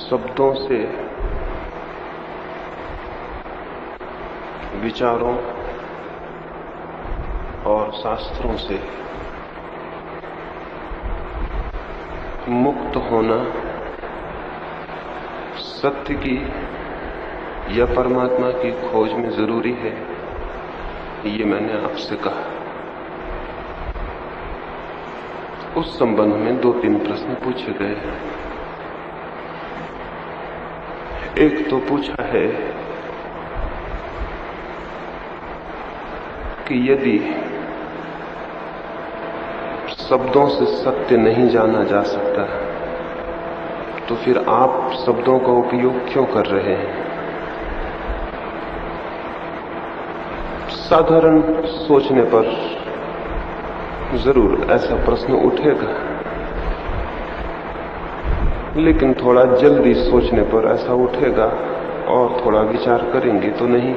शब्दों से, विचारों और शास्त्रों से मुक्त होना सत्य की या परमात्मा की खोज में जरूरी है, ये मैंने आपसे कहा। उस संबंध में 2-3 प्रश्न पूछे गए। एक तो पूछा है कि यदि शब्दों से सत्य नहीं जाना जा सकता तो फिर आप शब्दों का उपयोग क्यों कर रहे हैं? साधारण सोचने पर जरूर ऐसा प्रश्न उठेगा, लेकिन थोड़ा जल्दी सोचने पर ऐसा उठेगा और थोड़ा विचार करेंगे तो नहीं।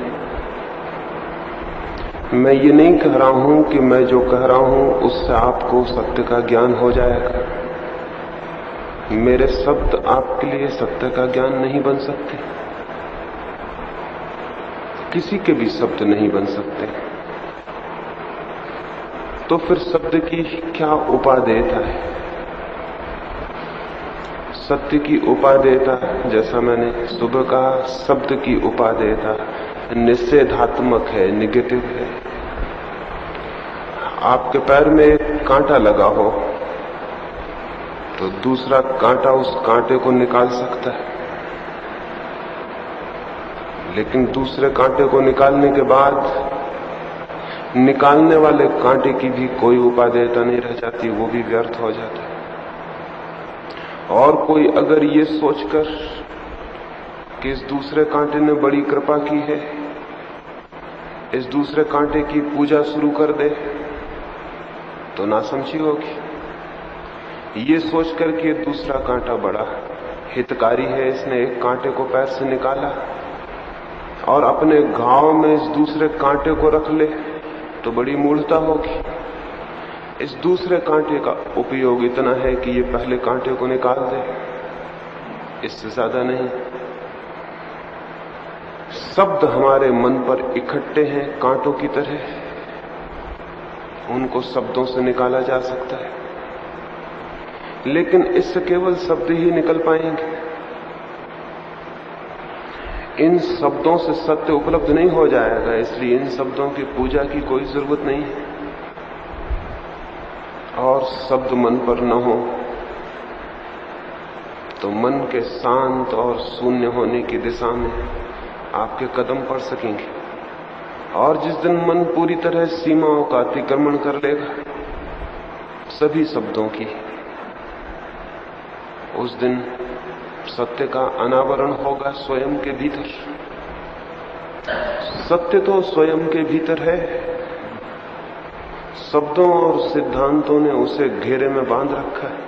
मैं ये नहीं कह रहा हूं कि मैं जो कह रहा हूं उससे आपको सत्य का ज्ञान हो जाएगा। मेरे शब्द आपके लिए सत्य का ज्ञान नहीं बन सकते, किसी के भी शब्द नहीं बन सकते। तो फिर शब्द की क्या उपादेयता है? सत्य की उपादेयता, जैसा मैंने सुबह कहा, शब्द की उपादेयता निषेधात्मक है, निगेटिव है। आपके पैर में एक कांटा लगा हो तो दूसरा कांटा उस कांटे को निकाल सकता है, लेकिन दूसरे कांटे को निकालने के बाद निकालने वाले कांटे की भी कोई उपादेयता नहीं रह जाती, वो भी व्यर्थ हो जाता है। और कोई अगर ये सोचकर कि इस दूसरे कांटे ने बड़ी कृपा की है, इस दूसरे कांटे की पूजा शुरू कर दे तो नासमझी होगी। ये सोचकर कि ये दूसरा कांटा बड़ा हितकारी है, इसने एक कांटे को पैर से निकाला और अपने घाव में इस दूसरे कांटे को रख ले तो बड़ी मूढ़ता होगी। इस दूसरे कांटे का उपयोग इतना है कि ये पहले कांटे को निकाल दे, इससे ज्यादा नहीं। शब्द हमारे मन पर इकट्ठे हैं कांटों की तरह, उनको शब्दों से निकाला जा सकता है, लेकिन इससे केवल शब्द ही निकल पाएंगे। इन शब्दों से सत्य उपलब्ध नहीं हो जाएगा, इसलिए इन शब्दों की पूजा की कोई जरूरत नहीं है। और शब्द मन पर न हो तो मन के शांत और शून्य होने की दिशा में आपके कदम पड़ सकेंगे। और जिस दिन मन पूरी तरह सीमाओं का अतिक्रमण कर लेगा सभी शब्दों की, उस दिन सत्य का अनावरण होगा स्वयं के भीतर। सत्य तो स्वयं के भीतर है, शब्दों और सिद्धांतों ने उसे घेरे में बांध रखा है।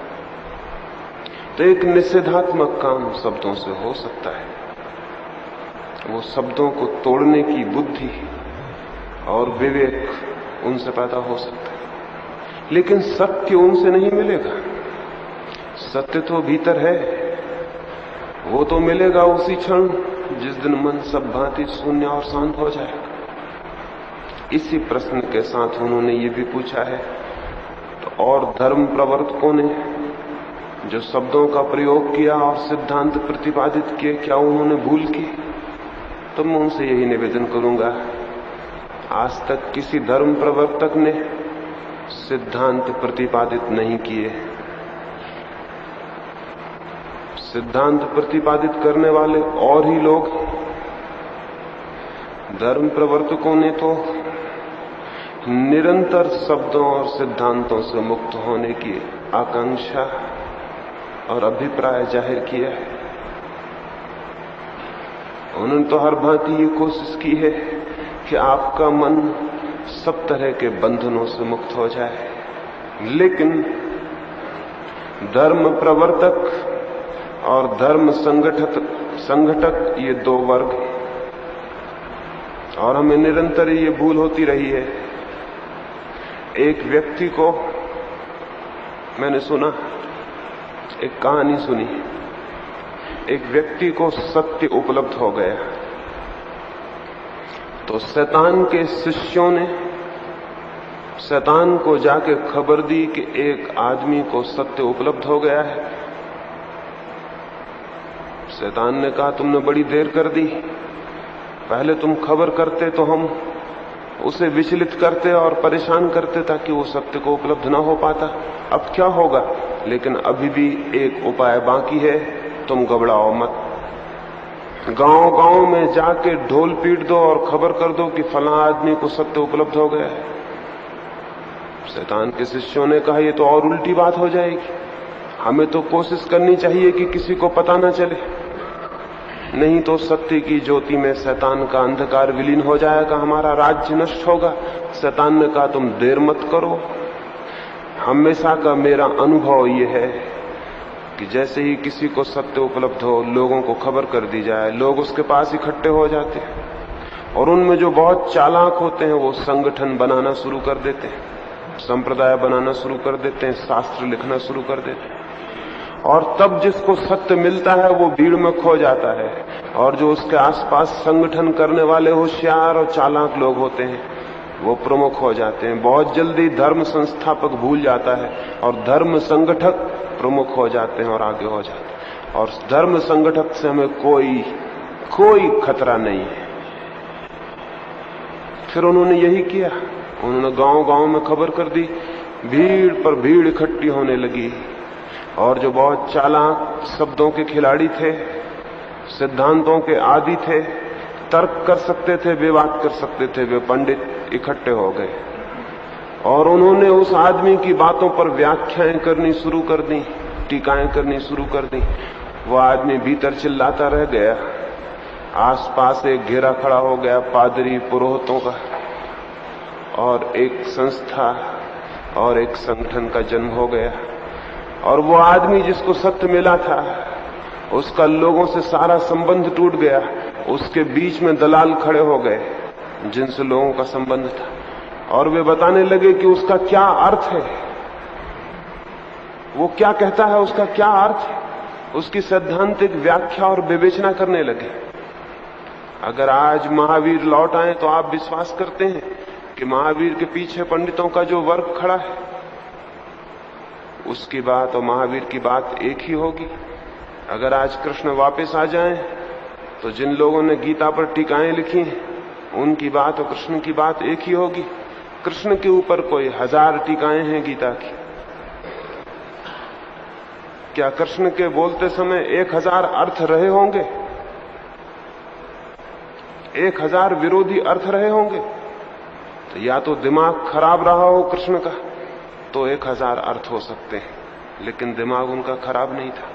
तो एक निषेधात्मक काम शब्दों से हो सकता है, वो शब्दों को तोड़ने की बुद्धि और विवेक उनसे पैदा हो सकता है, लेकिन सत्य उनसे नहीं मिलेगा। सत्य तो भीतर है, वो तो मिलेगा उसी क्षण जिस दिन मन सब भांति शून्य और शांत हो जाएगा। इसी प्रश्न के साथ उन्होंने ये भी पूछा है, तो और धर्म प्रवर्तकों ने जो शब्दों का प्रयोग किया और सिद्धांत प्रतिपादित किए, क्या उन्होंने भूल की? तो मैं उनसे यही निवेदन करूंगा, आज तक किसी धर्म प्रवर्तक ने सिद्धांत प्रतिपादित नहीं किए। सिद्धांत प्रतिपादित करने वाले और ही लोग, धर्म प्रवर्तकों ने तो निरंतर शब्दों और सिद्धांतों से मुक्त होने की आकांक्षा और अभिप्राय जाहिर किया है। उन्होंने तो हर भांति ये कोशिश की है कि आपका मन सब तरह के बंधनों से मुक्त हो जाए, लेकिन धर्म प्रवर्तक और धर्म संगठक ये दो वर्ग हैं, और हमें निरंतर ये भूल होती रही है। एक व्यक्ति को मैंने सुना, एक कहानी सुनी एक व्यक्ति को सत्य उपलब्ध हो गया, तो शैतान के शिष्यों ने शैतान को जाके खबर दी कि एक आदमी को सत्य उपलब्ध हो गया है। शैतान ने कहा, तुमने बड़ी देर कर दी, पहले तुम खबर करते तो हम उसे विचलित करते और परेशान करते ताकि वो सत्य को उपलब्ध ना हो पाता। अब क्या होगा? लेकिन अभी भी एक उपाय बाकी है, तुम घबराओ मत। गांव-गांव में जाके ढोल पीट दो और खबर कर दो कि फलां आदमी को सत्य उपलब्ध हो गया है। शैतान के शिष्यों ने कहा, ये तो और उल्टी बात हो जाएगी, हमें तो कोशिश करनी चाहिए कि किसी को पता ना चले, नहीं तो सत्य की ज्योति में शैतान का अंधकार विलीन हो जाएगा, हमारा राज्य नष्ट होगा। शैतान ने कहा, तुम देर मत करो। हमेशा का मेरा अनुभव यह है कि जैसे ही किसी को सत्य उपलब्ध हो, लोगों को खबर कर दी जाए, लोग उसके पास इकट्ठे हो जाते हैं और उनमें जो बहुत चालाक होते हैं वो संगठन बनाना शुरू कर देते हैं, संप्रदाय बनाना शुरू कर देते हैं, शास्त्र लिखना शुरू कर देते हैं। और तब जिसको सत्य मिलता है वो भीड़ में खो जाता है, और जो उसके आसपास संगठन करने वाले होशियार और चालाक लोग होते हैं वो प्रमुख हो जाते हैं। बहुत जल्दी धर्म संस्थापक भूल जाता है और धर्म संगठक प्रमुख हो जाते हैं और आगे हो जाते हैं, और धर्म संगठक से हमें कोई खतरा नहीं है। फिर उन्होंने यही किया, उन्होंने गांव-गांव में खबर कर दी, भीड़ पर भीड़ इकट्ठी होने लगी, और जो बहुत चालाक शब्दों के खिलाड़ी थे, सिद्धांतों के आदी थे, तर्क कर सकते थे, विवाद कर सकते थे, वे पंडित इकट्ठे हो गए और उन्होंने उस आदमी की बातों पर व्याख्याएं करनी शुरू कर दी, टीकाएं करनी शुरू कर दी। वो आदमी भीतर चिल्लाता रह गया, आसपास एक घेरा खड़ा हो गया पादरी पुरोहितों का, और एक संस्था और एक संगठन का जन्म हो गया। और वो आदमी जिसको सत्य मिला था, उसका लोगों से सारा संबंध टूट गया। उसके बीच में दलाल खड़े हो गए जिनसे लोगों का संबंध था, और वे बताने लगे कि उसका क्या अर्थ है, वो क्या कहता है, उसका क्या अर्थ है। उसकी सैद्धांतिक व्याख्या और विवेचना करने लगे। अगर आज महावीर लौट आए तो आप विश्वास करते हैं कि महावीर के पीछे पंडितों का जो वर्ग खड़ा है उसकी बात और महावीर की बात एक ही होगी। अगर आज कृष्ण वापस आ जाएं तो जिन लोगों ने गीता पर टीकाएं लिखी हैं उनकी बात और कृष्ण की बात एक ही होगी। कृष्ण के ऊपर कोई 1000 टीकाएं हैं गीता की, क्या कृष्ण के बोलते समय 1000 अर्थ रहे होंगे? 1000 विरोधी अर्थ रहे होंगे? तो या तो दिमाग खराब रहा हो कृष्ण का तो 1000 अर्थ हो सकते हैं, लेकिन दिमाग उनका खराब नहीं था।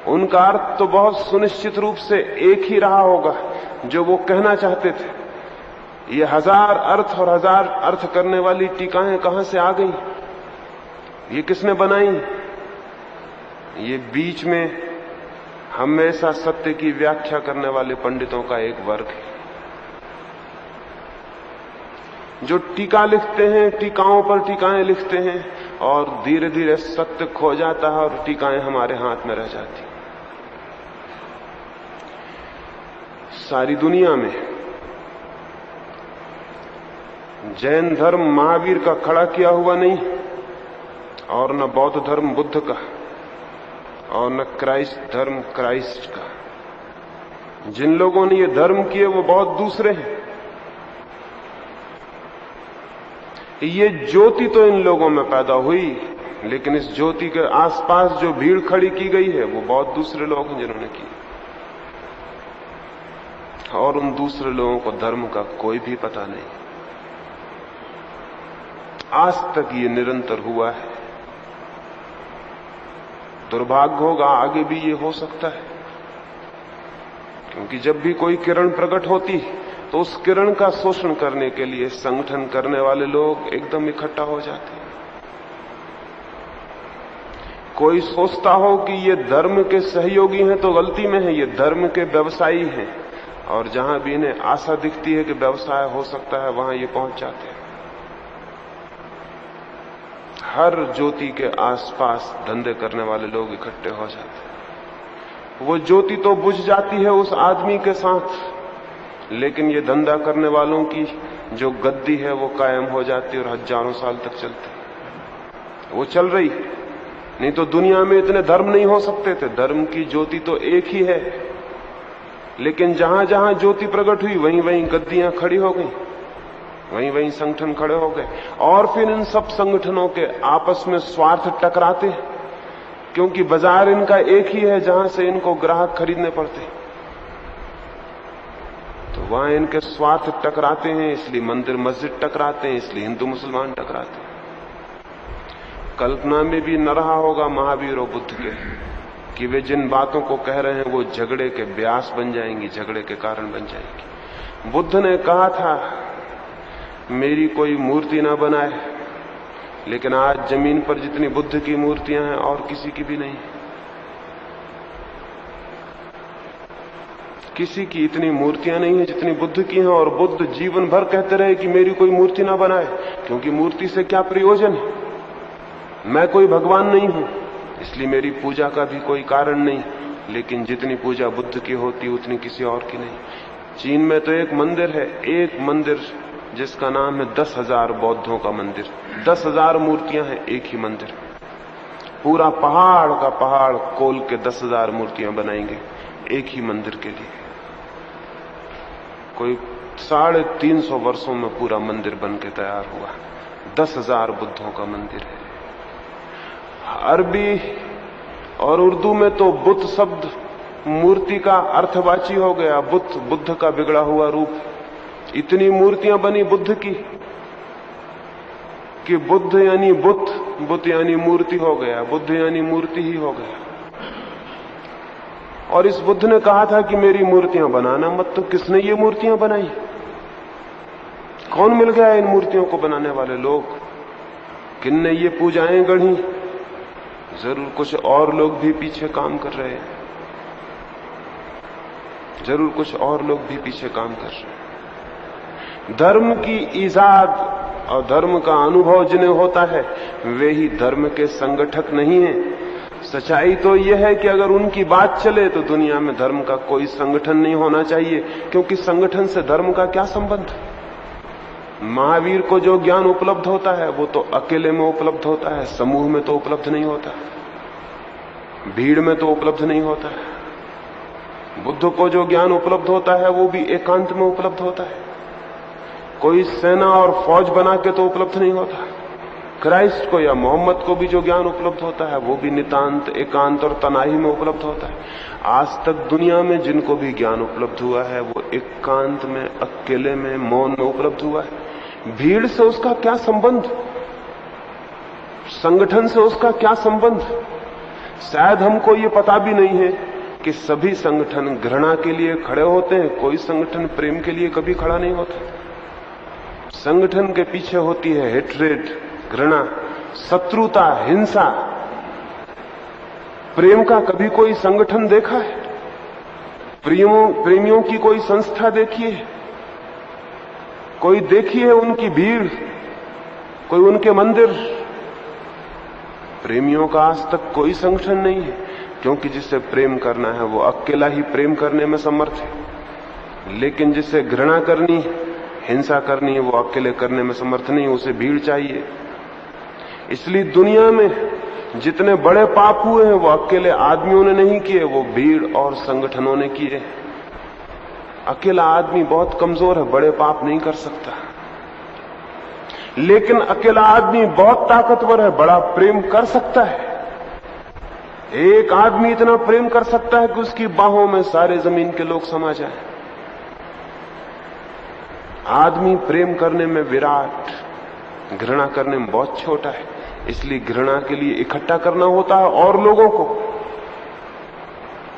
उनका अर्थ तो बहुत सुनिश्चित रूप से एक ही रहा होगा जो वो कहना चाहते थे। ये 1000 अर्थ और 1000 अर्थ करने वाली टीकाएं कहां से आ गई? ये किसने बनाई? ये बीच में हमेशा सत्य की व्याख्या करने वाले पंडितों का एक वर्ग है जो टीका लिखते हैं, टीकाओं पर टीकाएं लिखते हैं, और धीरे धीरे सत्य खो जाता है और टीकाएं हमारे हाथ में रह जाती। सारी दुनिया में जैन धर्म महावीर का खड़ा किया हुआ नहीं, और न बौद्ध धर्म बुद्ध का, और न क्राइस्ट धर्म क्राइस्ट का। जिन लोगों ने ये धर्म किए वो बहुत दूसरे हैं। ये ज्योति तो इन लोगों में पैदा हुई, लेकिन इस ज्योति के आसपास जो भीड़ खड़ी की गई है वो बहुत दूसरे लोग हैं जिन्होंने की, और उन दूसरे लोगों को धर्म का कोई भी पता नहीं। आज तक ये निरंतर हुआ है। दुर्भाग्य होगा आगे भी ये हो सकता है, क्योंकि जब भी कोई किरण प्रकट होती तो उस किरण का शोषण करने के लिए संगठन करने वाले लोग एकदम इकट्ठा हो जाते हैं। कोई सोचता हो कि ये धर्म के सहयोगी हैं तो गलती में है, ये धर्म के व्यवसायी हैं, और जहां भी इन्हें आशा दिखती है कि व्यवसाय हो सकता है वहां ये पहुंच जाते हैं। हर ज्योति के आसपास धंधे करने वाले लोग इकट्ठे हो जाते हैं। वो ज्योति तो बुझ जाती है उस आदमी के साथ, लेकिन ये धंधा करने वालों की जो गद्दी है वो कायम हो जाती है और हजारों साल तक चलती। वो चल रही, नहीं तो दुनिया में इतने धर्म नहीं हो सकते थे। धर्म की ज्योति तो एक ही है, लेकिन जहां जहां ज्योति प्रकट हुई वहीं वहीं गद्दियां खड़ी हो गई, वहीं वहीं संगठन खड़े हो गए। और फिर इन सब संगठनों के आपस में स्वार्थ टकराते हैं, क्योंकि बाजार इनका एक ही है जहां से इनको ग्राहक खरीदने पड़ते, तो वहां इनके स्वार्थ टकराते हैं। इसलिए मंदिर मस्जिद टकराते हैं, इसलिए हिंदू मुसलमान टकराते हैं। कल्पना में भी न रहा होगा महावीर और बुद्ध के कि वे जिन बातों को कह रहे हैं वो झगड़े के ब्यास बन जाएंगी, झगड़े के कारण बन जाएंगी। बुद्ध ने कहा था मेरी कोई मूर्ति ना बनाए, लेकिन आज जमीन पर जितनी बुद्ध की मूर्तियां हैं और किसी की भी नहीं। किसी की इतनी मूर्तियां नहीं है जितनी बुद्ध की हैं, और बुद्ध जीवन भर कहते रहे कि मेरी कोई मूर्ति ना बनाए, क्योंकि मूर्ति से क्या प्रयोजन है, मैं कोई भगवान नहीं हूं, इसलिए मेरी पूजा का भी कोई कारण नहीं। लेकिन जितनी पूजा बुद्ध की होती उतनी किसी और की नहीं। चीन में तो एक मंदिर है, एक मंदिर जिसका नाम है 10,000 बौद्धों का मंदिर। 10,000 मूर्तियां हैं एक ही मंदिर, पूरा पहाड़ का पहाड़ खोल के 10,000 मूर्तियां बनाएंगे एक ही मंदिर के लिए। कोई 350 वर्षों में पूरा मंदिर बन के तैयार हुआ। 10,000 बुद्धों का मंदिर है। अरबी और उर्दू में तो बुद्ध शब्द मूर्ति का अर्थवाची हो गया। बुद्ध का बिगड़ा हुआ रूप। इतनी मूर्तियां बनी बुद्ध की कि बुद्ध यानी बुद्ध, बुद्ध यानी मूर्ति हो गया, बुद्ध यानी मूर्ति ही हो गया। और इस बुद्ध ने कहा था कि मेरी मूर्तियां बनाना मत। तो किसने ये मूर्तियां बनाई? कौन मिल गया इन मूर्तियों को बनाने वाले लोग? किनने ये पूजाएं गढ़ी? जरूर कुछ और लोग भी पीछे काम कर रहे हैं, जरूर कुछ और लोग भी पीछे काम कर रहे हैं। धर्म की ईजाद और धर्म का अनुभव जिन्हें होता है वे ही धर्म के संगठक नहीं हैं। सच्चाई तो यह है कि अगर उनकी बात चले तो दुनिया में धर्म का कोई संगठन नहीं होना चाहिए, क्योंकि संगठन से धर्म का क्या संबंध? महावीर को जो ज्ञान उपलब्ध होता है वो तो अकेले में उपलब्ध होता है, समूह में तो उपलब्ध नहीं होता, भीड़ में तो उपलब्ध नहीं होता है। बुद्ध को जो ज्ञान उपलब्ध होता है वो भी एकांत में उपलब्ध होता है, कोई सेना और फौज बना के तो उपलब्ध नहीं होता। क्राइस्ट को या मोहम्मद को भी जो ज्ञान उपलब्ध होता है वो भी नितांत एकांत और तनाही में उपलब्ध होता है। आज तक दुनिया में जिनको भी ज्ञान उपलब्ध हुआ है वो एकांत में, अकेले में, मौन में उपलब्ध हुआ है। भीड़ से उसका क्या संबंध? संगठन से उसका क्या संबंध? शायद हमको ये पता भी नहीं है कि सभी संगठन घृणा के लिए खड़े होते हैं, कोई संगठन प्रेम के लिए कभी खड़ा नहीं होता। संगठन के पीछे होती है हेट्रेड, घृणा, शत्रुता, हिंसा। प्रेम का कभी कोई संगठन देखा है? प्रेमियों की कोई संस्था देखी है? कोई देखी है उनकी भीड़, कोई उनके मंदिर? प्रेमियों का आज तक कोई संगठन नहीं है, क्योंकि जिसे प्रेम करना है वो अकेला ही प्रेम करने में समर्थ है। लेकिन जिसे घृणा करनी, हिंसा करनी है वो अकेले करने में समर्थ नहीं, उसे भीड़ चाहिए। इसलिए दुनिया में जितने बड़े पाप हुए हैं वो अकेले आदमियों ने नहीं किए, वो भीड़ और संगठनों ने किए। अकेला आदमी बहुत कमजोर है, बड़े पाप नहीं कर सकता, लेकिन अकेला आदमी बहुत ताकतवर है, बड़ा प्रेम कर सकता है। एक आदमी इतना प्रेम कर सकता है कि उसकी बाहों में सारे जमीन के लोग समा जाएं। आदमी प्रेम करने में विराट, घृणा करने में बहुत छोटा है। इसलिए घृणा के लिए इकट्ठा करना होता है और लोगों को।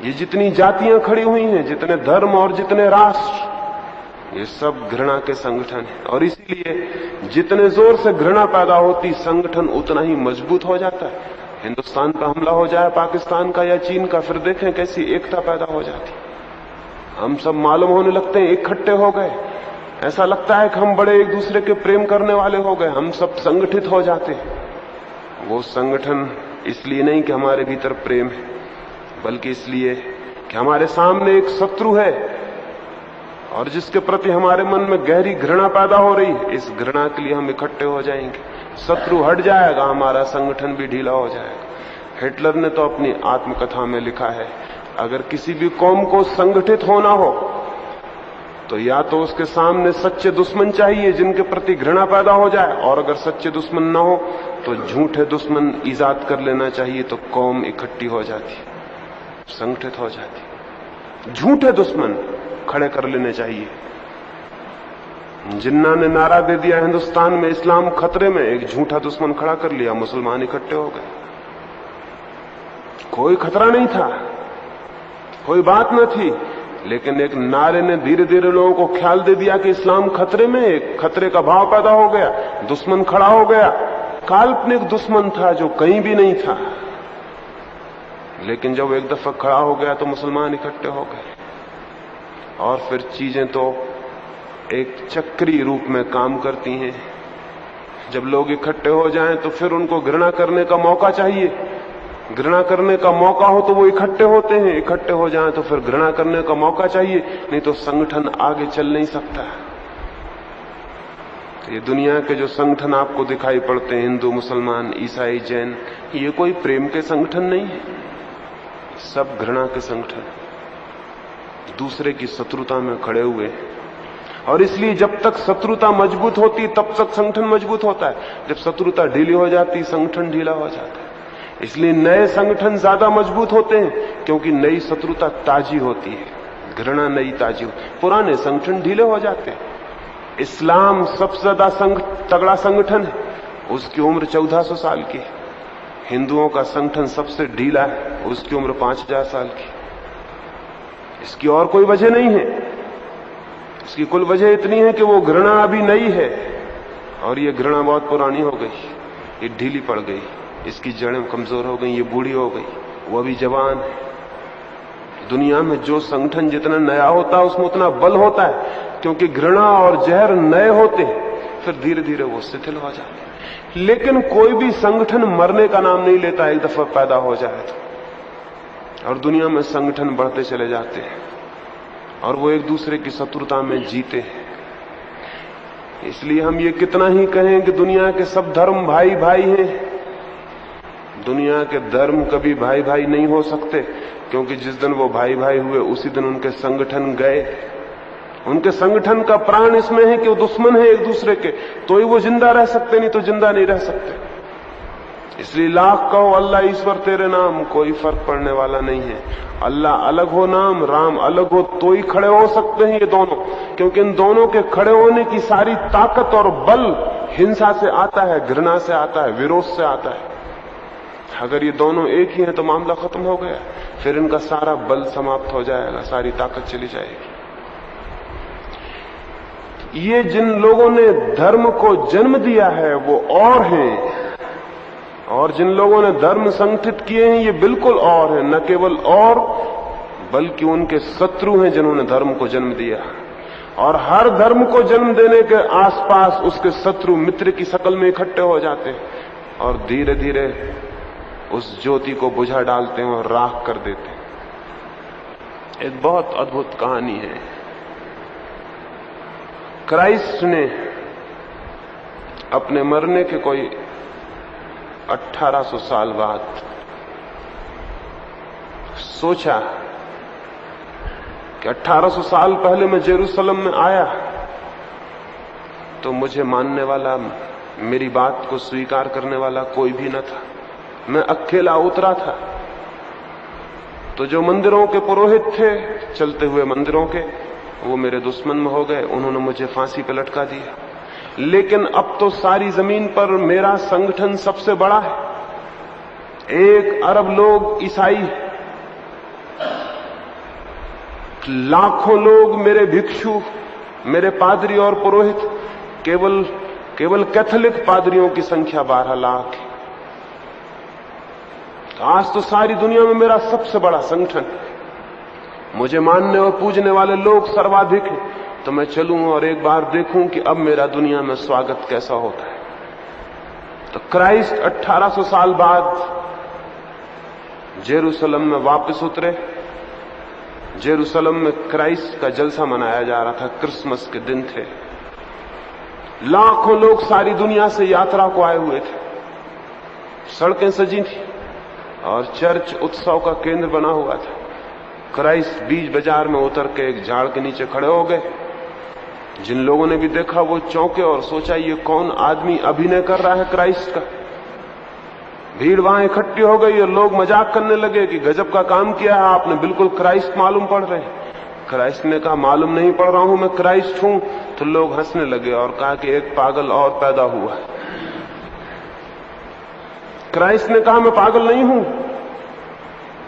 ये जितनी जातियां खड़ी हुई हैं, जितने धर्म और जितने राष्ट्र, ये सब घृणा के संगठन हैं। और इसीलिए जितने जोर से घृणा पैदा होती, संगठन उतना ही मजबूत हो जाता है। हिंदुस्तान पर हमला हो जाए पाकिस्तान का या चीन का, फिर देखें कैसी एकता पैदा हो जाती। हम सब मालूम होने लगते हैं, इकट्ठे हो गए, ऐसा लगता है कि हम बड़े एक दूसरे के प्रेम करने वाले हो गए, हम सब संगठित हो जाते हैं। वो संगठन इसलिए नहीं कि हमारे भीतर प्रेम है, बल्कि इसलिए कि हमारे सामने एक शत्रु है और जिसके प्रति हमारे मन में गहरी घृणा पैदा हो रही है, इस घृणा के लिए हम इकट्ठे हो जाएंगे। शत्रु हट जाएगा, हमारा संगठन भी ढीला हो जाएगा। हिटलर ने तो अपनी आत्मकथा में लिखा है, अगर किसी भी कौम को संगठित होना हो तो या तो उसके सामने सच्चे दुश्मन चाहिए जिनके प्रति घृणा पैदा हो जाए, और अगर सच्चे दुश्मन न हो तो झूठे दुश्मन ईजाद कर लेना चाहिए, तो कौम इकट्ठी हो जाती, संगठित हो जाती। झूठे दुश्मन खड़े कर लेने चाहिए। जिन्ना ने नारा दे दिया हिंदुस्तान में इस्लाम खतरे में, एक झूठा दुश्मन खड़ा कर लिया, मुसलमान इकट्ठे हो गए। कोई खतरा नहीं था, कोई बात न थी, लेकिन एक नारे ने धीरे धीरे लोगों को ख्याल दे दिया कि इस्लाम खतरे में, एक खतरे का भाव पैदा हो गया, दुश्मन खड़ा हो गया। काल्पनिक दुश्मन था जो कहीं भी नहीं था, लेकिन जब एक दफा खड़ा हो गया तो मुसलमान इकट्ठे हो गए। और फिर चीजें तो एक चक्रीय रूप में काम करती हैं। जब लोग इकट्ठे हो जाएं तो फिर उनको घृणा करने का मौका चाहिए। घृणा करने का मौका हो तो वो इकट्ठे होते हैं, इकट्ठे हो जाएं तो फिर घृणा करने का मौका चाहिए, नहीं तो संगठन आगे चल नहीं सकता। ये दुनिया के जो संगठन आपको दिखाई पड़ते हैं, हिंदू, मुसलमान, ईसाई, जैन, ये कोई प्रेम के संगठन नहीं है, सब घृणा के संगठन, दूसरे की शत्रुता में खड़े हुए। और इसलिए जब तक शत्रुता मजबूत होती तब तक संगठन मजबूत होता है, जब शत्रुता ढीली हो जाती संगठन ढीला हो जाता है। इसलिए नए संगठन ज्यादा मजबूत होते हैं, क्योंकि नई शत्रुता ताजी होती है, घृणा नई ताजी होती है। पुराने संगठन ढीले हो जाते हैं। इस्लाम सबसे ज्यादा तगड़ा संगठन है, उसकी उम्र 1400 साल की है। हिंदुओं का संगठन सबसे ढीला है, उसकी उम्र 5000 साल की। इसकी और कोई वजह नहीं है, इसकी कुल वजह इतनी है कि वो घृणा अभी नई है और ये घृणा बहुत पुरानी हो गई, ये ढीली पड़ गई, इसकी जड़ें कमजोर हो गई, ये बूढ़ी हो गई, वो अभी जवान है। दुनिया में जो संगठन जितना नया होता है उसमें उतना बल होता है, क्योंकि घृणा और जहर नए होते हैं, फिर धीरे धीरे वो शिथिल हो जाते हैं। लेकिन कोई भी संगठन मरने का नाम नहीं लेता एक दफा पैदा हो जाए तो, और दुनिया में संगठन बढ़ते चले जाते हैं और वो एक दूसरे की शत्रुता में जीते हैं। इसलिए हम ये कितना ही कहें कि दुनिया के सब धर्म भाई भाई हैं, दुनिया के धर्म कभी भाई भाई नहीं हो सकते, क्योंकि जिस दिन वो भाई भाई हुए उसी दिन उनके संगठन गए। उनके संगठन का प्राण इसमें है कि वो दुश्मन है एक दूसरे के, तो ही वो जिंदा रह सकते, नहीं तो जिंदा नहीं रह सकते। इसलिए लाख कहो अल्लाह ईश्वर तेरे नाम, कोई फर्क पड़ने वाला नहीं है। अल्लाह अलग हो नाम, राम अलग हो, तो ही खड़े हो सकते हैं ये दोनों, क्योंकि इन दोनों के खड़े होने की सारी ताकत और बल हिंसा से आता है, घृणा से आता है, विरोध से आता है। अगर ये दोनों एक ही हैं तो मामला खत्म हो गया, फिर इनका सारा बल समाप्त हो जाएगा, सारी ताकत चली जाएगी। ये जिन लोगों ने धर्म को जन्म दिया है वो और हैं, और जिन लोगों ने धर्म संगठित किए हैं ये बिल्कुल और हैं, न केवल और बल्कि उनके शत्रु हैं जिन्होंने धर्म को जन्म दिया। और हर धर्म को जन्म देने के आसपास उसके शत्रु मित्र की शक्ल में इकट्ठे हो जाते हैं और धीरे धीरे उस ज्योति को बुझा डालते हैं और राख कर देते हैं। एक बहुत अद्भुत कहानी है। क्राइस्ट ने अपने मरने के कोई 1800 साल बाद सोचा कि 1800 साल पहले मैं जेरूसलम में आया तो मुझे मानने वाला, मेरी बात को स्वीकार करने वाला कोई भी न था, मैं अकेला उतरा था। तो जो मंदिरों के पुरोहित थे, चलते हुए मंदिरों के, वो मेरे दुश्मन में हो गए, उन्होंने मुझे फांसी पे लटका दिया। लेकिन अब तो सारी जमीन पर मेरा संगठन सबसे बड़ा है, 1 अरब लोग ईसाई, लाखों लोग मेरे भिक्षु, मेरे पादरी और पुरोहित, केवल कैथोलिक पादरियों की संख्या 12 लाख है। आज तो सारी दुनिया में मेरा सबसे बड़ा संगठन, मुझे मानने और पूजने वाले लोग सर्वाधिक हैं। तो मैं चलूं और एक बार देखूं कि अब मेरा दुनिया में स्वागत कैसा होता है। तो क्राइस्ट 1800 साल बाद जेरूसलम में वापस उतरे जेरूसलम में क्राइस्ट का जलसा मनाया जा रहा था, क्रिसमस के दिन थे। लाखों लोग सारी दुनिया से यात्रा को आए हुए थे, सड़कें सजी थी और चर्च उत्सव का केंद्र बना हुआ था। क्राइस्ट बीच बाजार में उतर के एक झाड़ के नीचे खड़े हो गए। जिन लोगों ने भी देखा वो चौंके और सोचा ये कौन आदमी अभिनय कर रहा है क्राइस्ट का। भीड़ वहां इकट्ठी हो गई और लोग मजाक करने लगे कि गजब का काम किया है आपने, बिल्कुल क्राइस्ट मालूम पड़ रहे हैं। क्राइस्ट ने कहा मालूम नहीं पड़ रहा हूं, मैं क्राइस्ट हूं। तो लोग हंसने लगे और कहा कि एक पागल और पैदा हुआ है। क्राइस्ट ने कहा मैं पागल नहीं हूं,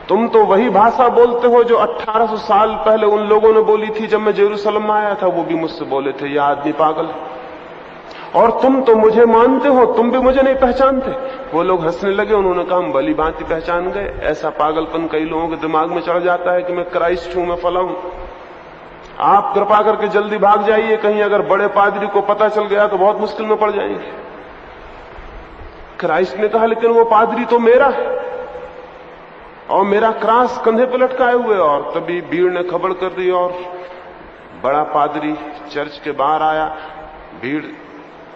तुम तो वही भाषा बोलते हो जो 1800 साल पहले उन लोगों ने बोली थी जब मैं जेरूसलम में आया था। वो भी मुझसे बोले थे यह आदमी पागल है, और तुम तो मुझे मानते हो, तुम भी मुझे नहीं पहचानते। वो लोग हंसने लगे। उन्होंने कहा हम भली भांति पहचान गए। ऐसा पागलपन कई लोगों के दिमाग में चढ़ जाता है कि मैं क्राइस्ट हूं, मैं फला हूं। आप कृपा करके जल्दी भाग जाइए, कहीं अगर बड़े पादरी को पता चल गया तो बहुत मुश्किल में पड़ जाएंगे। क्राइस्ट ने कहा लेकिन वो पादरी तो मेरा है और मेरा क्रॉस कंधे पर लटकाए हुए। और तभी भीड़ ने खबर कर दी और बड़ा पादरी चर्च के बाहर आया। भीड़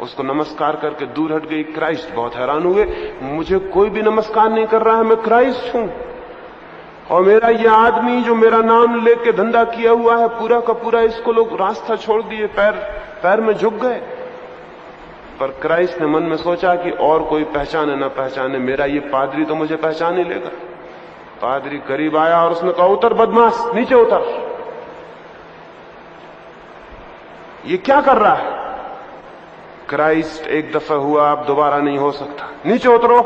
उसको नमस्कार करके दूर हट गई। क्राइस्ट बहुत हैरान हुए, मुझे कोई भी नमस्कार नहीं कर रहा है, मैं क्राइस्ट हूं और मेरा यह आदमी जो मेरा नाम लेके धंधा किया हुआ है पूरा का पूरा, इसको लोग रास्ता छोड़ दिए, पैर में झुक गए। पर क्राइस्ट ने मन में सोचा कि और कोई पहचाने न पहचाने, मेरा ये पादरी तो मुझे पहचान ही लेगा। पादरी करीब आया और उसने कहा उतर बदमाश, नीचे उतर। ये क्या कर रहा है? क्राइस्ट एक दफा हुआ, अब दोबारा नहीं हो सकता, नीचे उतरो।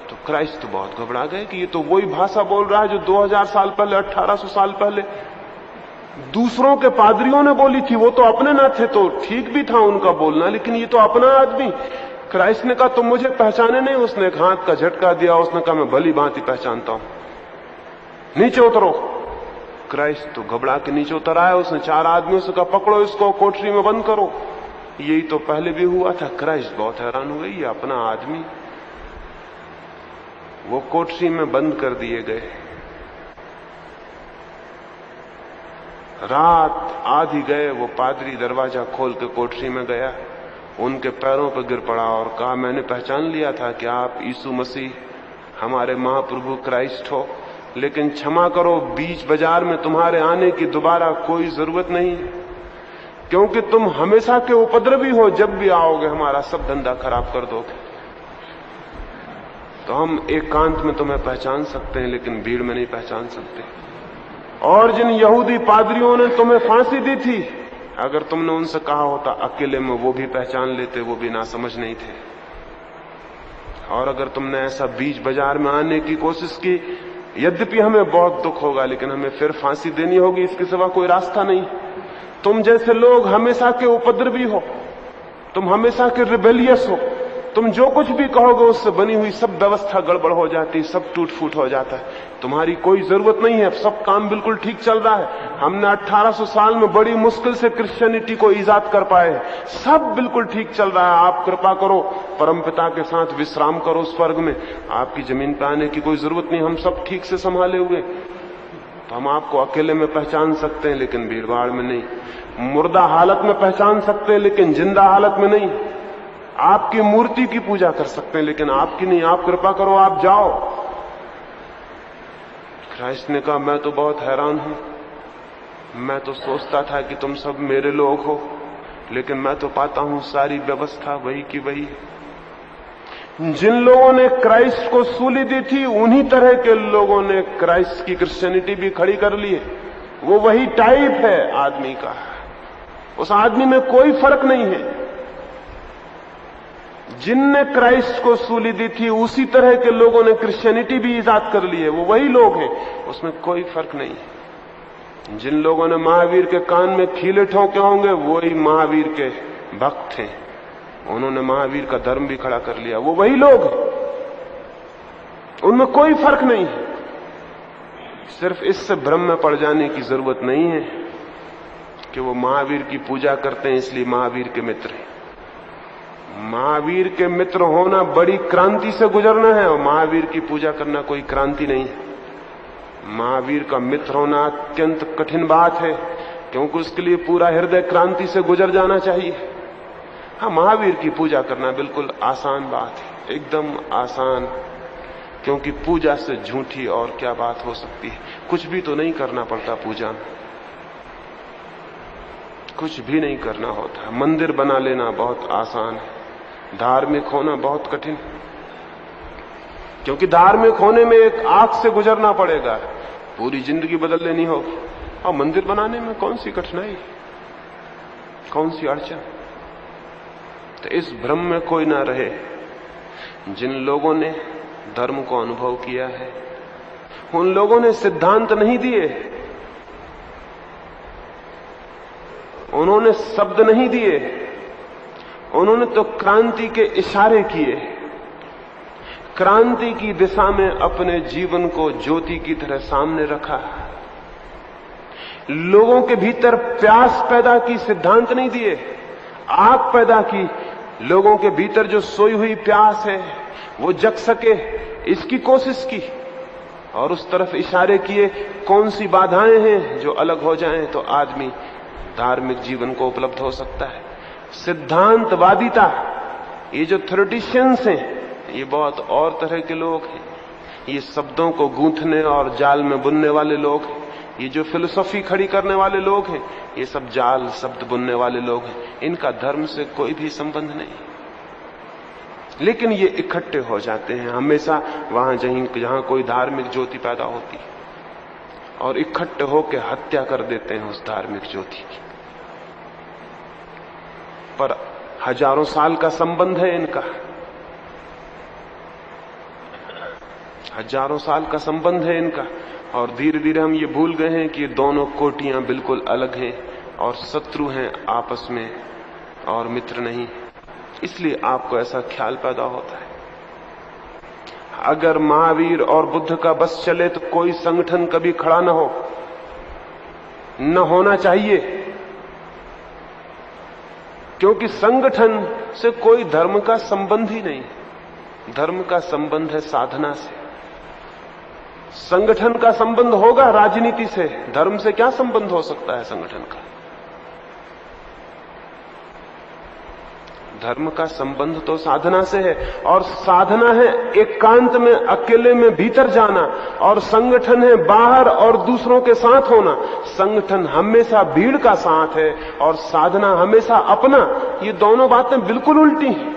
तो क्राइस्ट तो बहुत घबरा गए कि ये तो वही भाषा बोल रहा है जो 2000 साल पहले, 1800 साल पहले दूसरों के पादरियों ने बोली थी। वो तो अपने ना थे तो ठीक भी था उनका बोलना, लेकिन ये तो अपना आदमी। क्राइस्ट ने कहा तुम मुझे पहचाने नहीं। उसने एक हाथ का झटका दिया, उसने कहा मैं भली भांति पहचानता हूं, नीचे उतरो। क्राइस्ट तो घबरा के नीचे उतर आया। उसने 4 आदमियों से कहा पकड़ो इसको, कोठरी में बंद करो। यही तो पहले भी हुआ था। क्राइस्ट बहुत हैरान हुए, ये अपना आदमी। वो कोठरी में बंद कर दिए गए। रात आधी गए, वो पादरी दरवाजा खोल के कोठरी में गया, उनके पैरों पर गिर पड़ा और कहा मैंने पहचान लिया था कि आप यीशु मसीह हमारे महाप्रभु क्राइस्ट हो, लेकिन क्षमा करो, बीच बाजार में तुम्हारे आने की दोबारा कोई जरूरत नहीं, क्योंकि तुम हमेशा के उपद्रवी हो। जब भी आओगे हमारा सब धंधा खराब कर दोगे। तो हम एकांत में तुम्हें पहचान सकते हैं, लेकिन भीड़ में नहीं पहचान सकते। और जिन यहूदी पादरियों ने तुम्हें फांसी दी थी, अगर तुमने उनसे कहा होता अकेले में, वो भी पहचान लेते, वो भी नासमझ नहीं थे। और अगर तुमने ऐसा बीच बाजार में आने की कोशिश की, यद्यपि हमें बहुत दुख होगा, लेकिन हमें फिर फांसी देनी होगी, इसके सिवा कोई रास्ता नहीं। तुम जैसे लोग हमेशा के उपद्रवी हो, तुम हमेशा के रिबेलियस हो। तुम जो कुछ भी कहोगे उससे बनी हुई सब व्यवस्था गड़बड़ हो जाती, सब टूट फूट हो जाता है। तुम्हारी कोई जरूरत नहीं है, सब काम बिल्कुल ठीक चल रहा है। हमने 1800 साल में बड़ी मुश्किल से क्रिश्चियनिटी को ईजाद कर पाए, सब बिल्कुल ठीक चल रहा है। आप कृपा करो, परमपिता के साथ विश्राम करो स्वर्ग में, आपकी जमीन पर आने की कोई जरूरत नहीं, हम सब ठीक से संभाले हुए। तो हम आपको अकेले में पहचान सकते हैं, लेकिन भीड़भाड़ में नहीं। मुर्दा हालत में पहचान सकते हैं, लेकिन जिंदा हालत में नहीं। आपकी मूर्ति की पूजा कर सकते हैं, लेकिन आपकी नहीं। आप कृपा करो, आप जाओ। क्राइस्ट ने कहा मैं तो बहुत हैरान हूं, मैं तो सोचता था कि तुम सब मेरे लोग हो, लेकिन मैं तो पाता हूं सारी व्यवस्था वही की वही। जिन लोगों ने क्राइस्ट को सूली दी थी, उन्हीं तरह के लोगों ने क्राइस्ट की क्रिश्चियनिटी भी खड़ी कर ली है। वो वही टाइप है आदमी का, उस आदमी में कोई फर्क नहीं है। जिनने क्राइस्ट को सूली दी थी, उसी तरह के लोगों ने क्रिश्चियनिटी भी ईजाद कर ली है। वो वही लोग हैं, उसमें कोई फर्क नहीं है। जिन लोगों ने महावीर के कान में खीले ठोके होंगे, वही महावीर के भक्त हैं। उन्होंने महावीर का धर्म भी खड़ा कर लिया। वो वही लोग हैं, उनमें कोई फर्क नहीं है। सिर्फ इससे भ्रम में पड़ जाने की जरूरत नहीं है कि वो महावीर की पूजा करते हैं इसलिए महावीर के मित्र हैं। महावीर के मित्र होना बड़ी क्रांति से गुजरना है, और महावीर की पूजा करना कोई क्रांति नहीं है। महावीर का मित्र होना अत्यंत कठिन बात है, क्योंकि उसके लिए पूरा हृदय क्रांति से गुजर जाना चाहिए। हाँ, महावीर की पूजा करना बिल्कुल आसान बात है, एकदम आसान, क्योंकि पूजा से झूठी और क्या बात हो सकती है। कुछ भी तो नहीं करना पड़ता पूजा में, कुछ भी नहीं करना होता। मंदिर बना लेना बहुत आसान है, धार्मिक होना बहुत कठिन, क्योंकि धार्मिक होने में एक आग से गुजरना पड़ेगा, पूरी जिंदगी बदल लेनी होगी। और मंदिर बनाने में कौन सी कठिनाई, कौन सी अड़चन। तो इस भ्रम में कोई ना रहे। जिन लोगों ने धर्म को अनुभव किया है, उन लोगों ने सिद्धांत नहीं दिए, उन्होंने शब्द नहीं दिए, उन्होंने तो क्रांति के इशारे किए। क्रांति की दिशा में अपने जीवन को ज्योति की तरह सामने रखा, लोगों के भीतर प्यास पैदा की, सिद्धांत नहीं दिए, आग पैदा की। लोगों के भीतर जो सोई हुई प्यास है वो जग सके, इसकी कोशिश की और उस तरफ इशारे किए। कौन सी बाधाएं हैं जो अलग हो जाएं तो आदमी धार्मिक जीवन को उपलब्ध हो सकता है। सिद्धांतवादिता, ये जो थ्योरेटिशियंस हैं, ये बहुत और तरह के लोग हैं। ये शब्दों को गूंथने और जाल में बुनने वाले लोग हैं। ये जो फिलोसॉफी खड़ी करने वाले लोग हैं, ये सब जाल शब्द बुनने वाले लोग हैं। इनका धर्म से कोई भी संबंध नहीं, लेकिन ये इकट्ठे हो जाते हैं हमेशा वहां जहां कोई धार्मिक ज्योति पैदा होती है, और इकट्ठे होकर हत्या कर देते हैं उस धार्मिक ज्योति की। पर हजारों साल का संबंध है इनका, हजारों साल का संबंध है इनका, और धीरे धीरे हम ये भूल गए हैं कि दोनों कोटियां बिल्कुल अलग हैं और शत्रु हैं आपस में और मित्र नहीं। इसलिए आपको ऐसा ख्याल पैदा होता है। अगर महावीर और बुद्ध का बस चले तो कोई संगठन कभी खड़ा न हो, न होना चाहिए, क्योंकि संगठन से कोई धर्म का संबंध ही नहीं। धर्म का संबंध है साधना से। संगठन का संबंध होगा राजनीति से, धर्म से क्या संबंध हो सकता है संगठन का? धर्म का संबंध तो साधना से है, और साधना है एकांत में, अकेले में भीतर जाना, और संगठन है बाहर और दूसरों के साथ होना। संगठन हमेशा भीड़ का साथ है और साधना हमेशा अपना। ये दोनों बातें बिल्कुल उल्टी हैं।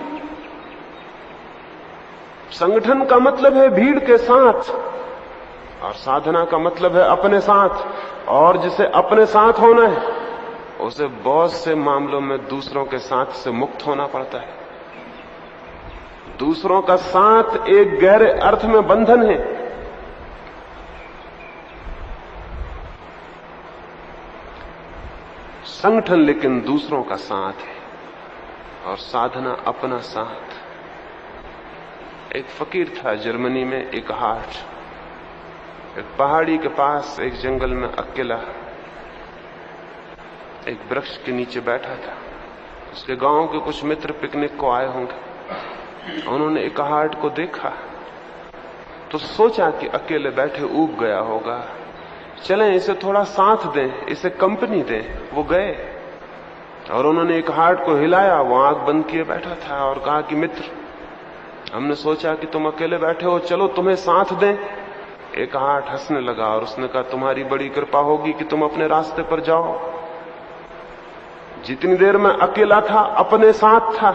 संगठन का मतलब है भीड़ के साथ और साधना का मतलब है अपने साथ, और जिसे अपने साथ होना है उसे बहुत से मामलों में दूसरों के साथ से मुक्त होना पड़ता है। दूसरों का साथ एक गहरे अर्थ में बंधन है। संगठन लेकिन दूसरों का साथ है और साधना अपना साथ। एक फकीर था जर्मनी में, एक हाट, एक पहाड़ी के पास एक जंगल में अकेला एक वृक्ष के नीचे बैठा था। उसके गांव के कुछ मित्र पिकनिक को आए होंगे। उन्होंने एक हाट को देखा तो सोचा कि अकेले बैठे ऊब गया होगा, चलें इसे थोड़ा साथ दें, इसे कंपनी दें। वो गए और उन्होंने एक हाट को हिलाया। वो आंख बंद किए बैठा था और कहा कि मित्र, हमने सोचा कि तुम अकेले बैठे हो, चलो तुम्हें साथ दें। एक हाट हंसने लगा और उसने कहा, तुम्हारी बड़ी कृपा होगी कि तुम अपने रास्ते पर जाओ। जितनी देर मैं अकेला था अपने साथ था,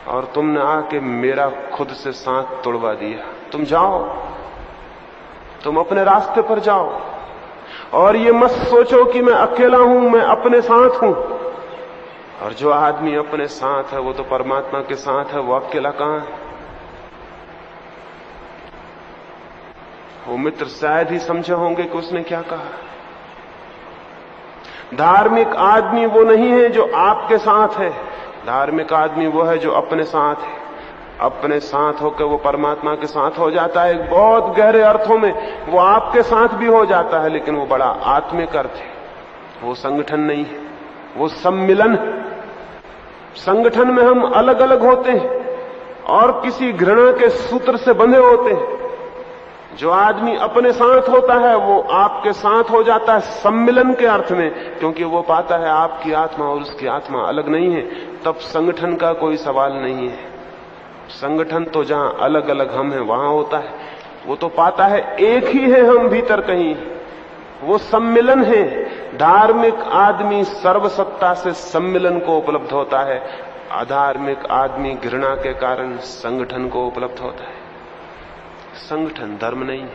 और तुमने आके मेरा खुद से साथ तोड़वा दिया। तुम जाओ, तुम अपने रास्ते पर जाओ, और ये मत सोचो कि मैं अकेला हूं, मैं अपने साथ हूं। और जो आदमी अपने साथ है वो तो परमात्मा के साथ है, वो अकेला कहां है? वो मित्र शायद ही समझे होंगे कि उसने क्या कहा। धार्मिक आदमी वो नहीं है जो आपके साथ है, धार्मिक आदमी वो है जो अपने साथ है। अपने साथ होकर वो परमात्मा के साथ हो जाता है। एक बहुत गहरे अर्थों में वो आपके साथ भी हो जाता है, लेकिन वो बड़ा आत्मिक अर्थ है। वो संगठन नहीं है, वो सम्मिलन है। संगठन में हम अलग अलग होते हैं और किसी घृणा के सूत्र से बंधे होते हैं। जो आदमी अपने साथ होता है वो आपके साथ हो जाता है सम्मिलन के अर्थ में, क्योंकि वो पाता है आपकी आत्मा और उसकी आत्मा अलग नहीं है। तब संगठन का कोई सवाल नहीं है। संगठन तो जहां अलग अलग हम हैं वहां होता है। वो तो पाता है एक ही है हम भीतर कहीं, वो सम्मिलन है। धार्मिक आदमी सर्वसत्ता से सम्मिलन को उपलब्ध होता है, अधार्मिक आदमी घृणा के कारण संगठन को उपलब्ध होता है। संगठन धर्म नहीं है,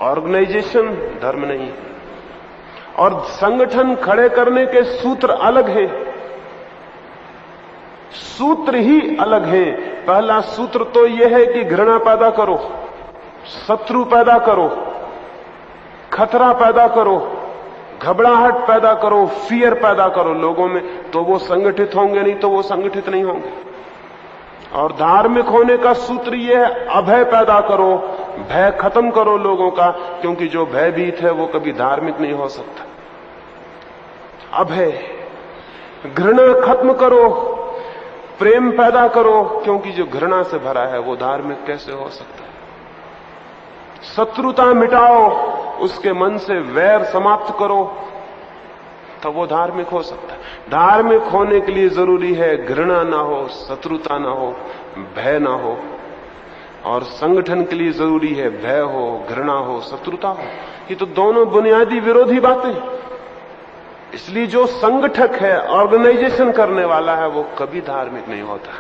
ऑर्गेनाइजेशन धर्म नहीं है, और संगठन खड़े करने के सूत्र अलग हैं, सूत्र ही अलग हैं। पहला सूत्र तो यह है कि घृणा पैदा करो, शत्रु पैदा करो, खतरा पैदा करो, घबराहट पैदा करो, फियर पैदा करो लोगों में, तो वो संगठित होंगे, नहीं तो वो संगठित नहीं होंगे। और धार्मिक होने का सूत्र यह है अभय पैदा करो, भय खत्म करो लोगों का, क्योंकि जो भयभीत है वो कभी धार्मिक नहीं हो सकता। अभय, घृणा खत्म करो, प्रेम पैदा करो, क्योंकि जो घृणा से भरा है वो धार्मिक कैसे हो सकता है। शत्रुता मिटाओ, उसके मन से वैर समाप्त करो, तब वो धार्मिक हो सकता है। धार्मिक होने के लिए जरूरी है घृणा ना हो, शत्रुता ना हो, भय ना हो। और संगठन के लिए जरूरी है भय हो, घृणा हो, शत्रुता हो। ये तो दोनों बुनियादी विरोधी बातें। इसलिए जो संगठक है, ऑर्गेनाइजेशन करने वाला है, वो कभी धार्मिक नहीं होता।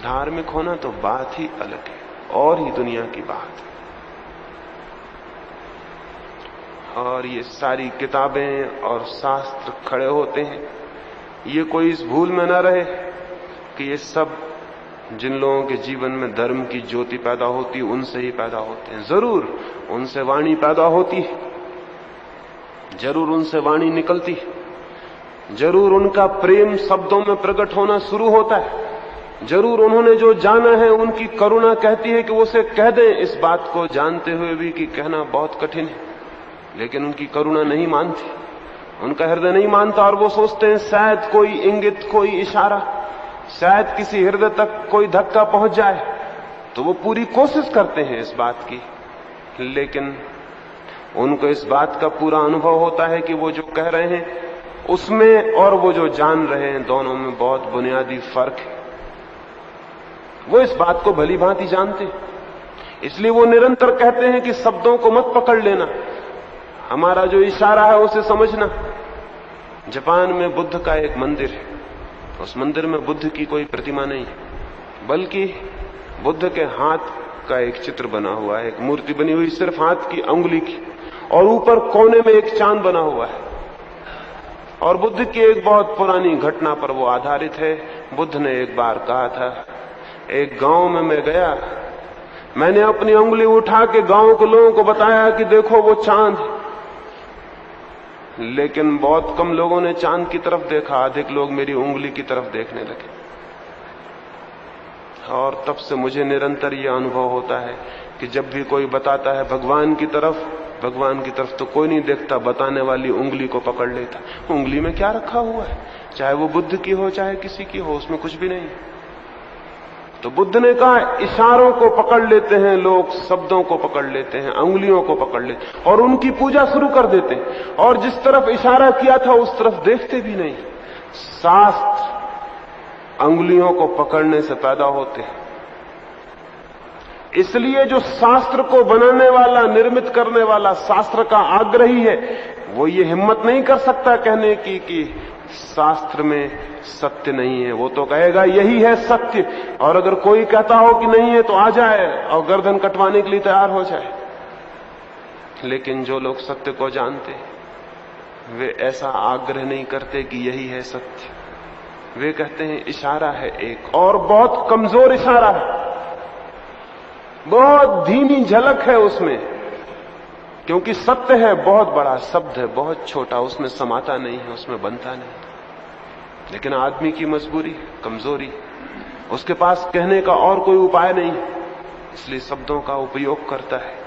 धार्मिक होना तो बात ही अलग है, और ही दुनिया की बात है। और ये सारी किताबें और शास्त्र खड़े होते हैं, ये कोई इस भूल में न रहे कि ये सब जिन लोगों के जीवन में धर्म की ज्योति पैदा होती उनसे ही पैदा होते हैं। जरूर उनसे वाणी पैदा होती है, जरूर उनसे वाणी निकलती है, जरूर उनका प्रेम शब्दों में प्रकट होना शुरू होता है, जरूर उन्होंने जो जाना है उनकी करुणा कहती है कि वो उसे कह दें, इस बात को जानते हुए भी कि कहना बहुत कठिन है। लेकिन उनकी करुणा नहीं मानती, उनका हृदय नहीं मानता, और वो सोचते हैं शायद कोई इंगित, कोई इशारा, शायद किसी हृदय तक कोई धक्का पहुंच जाए। तो वो पूरी कोशिश करते हैं इस बात की, लेकिन उनको इस बात का पूरा अनुभव होता है कि वो जो कह रहे हैं उसमें और वो जो जान रहे हैं दोनों में बहुत बुनियादी फर्क है। वो इस बात को भली भांति जानते हैं, इसलिए वो निरंतर कहते हैं कि शब्दों को मत पकड़ लेना, हमारा जो इशारा है उसे समझना। जापान में बुद्ध का एक मंदिर है, उस मंदिर में बुद्ध की कोई प्रतिमा नहीं है, बल्कि बुद्ध के हाथ का एक चित्र बना हुआ है, एक मूर्ति बनी हुई सिर्फ हाथ की अंगुली की, और ऊपर कोने में एक चांद बना हुआ है। और बुद्ध की एक बहुत पुरानी घटना पर वो आधारित है। बुद्ध ने एक बार कहा था, एक गांव में मैं गया, मैंने अपनी उंगली उठा के गांव के लोगों को बताया कि देखो वो चांद, लेकिन बहुत कम लोगों ने चांद की तरफ देखा, अधिक लोग मेरी उंगली की तरफ देखने लगे। और तब से मुझे निरंतर यह अनुभव होता है कि जब भी कोई बताता है भगवान की तरफ तो कोई नहीं देखता, बताने वाली उंगली को पकड़ लेता। उंगली में क्या रखा हुआ है, चाहे वो बुद्ध की हो चाहे किसी की हो, उसमें कुछ भी नहीं। तो बुद्ध ने कहा इशारों को पकड़ लेते हैं लोग, शब्दों को पकड़ लेते हैं, उंगलियों को पकड़ लेते हैं और उनकी पूजा शुरू कर देते हैं, और जिस तरफ इशारा किया था उस तरफ देखते भी नहीं। शास्त्र अंगुलियों को पकड़ने से पैदा होते हैं। इसलिए जो शास्त्र को बनाने वाला, निर्मित करने वाला, शास्त्र का आग्रही है, वो ये हिम्मत नहीं कर सकता कहने की कि शास्त्र में सत्य नहीं है। वो तो कहेगा यही है सत्य, और अगर कोई कहता हो कि नहीं है तो आ जाए और गर्दन कटवाने के लिए तैयार हो जाए। लेकिन जो लोग सत्य को जानते वे ऐसा आग्रह नहीं करते कि यही है सत्य। वे कहते हैं इशारा है एक, और बहुत कमजोर इशारा है, बहुत धीमी झलक है उसमें, क्योंकि सत्य है बहुत बड़ा शब्द है, बहुत छोटा, उसमें समाता नहीं है, उसमें बनता नहीं। लेकिन आदमी की मजबूरी, कमजोरी, उसके पास कहने का और कोई उपाय नहीं, इसलिए शब्दों का उपयोग करता है।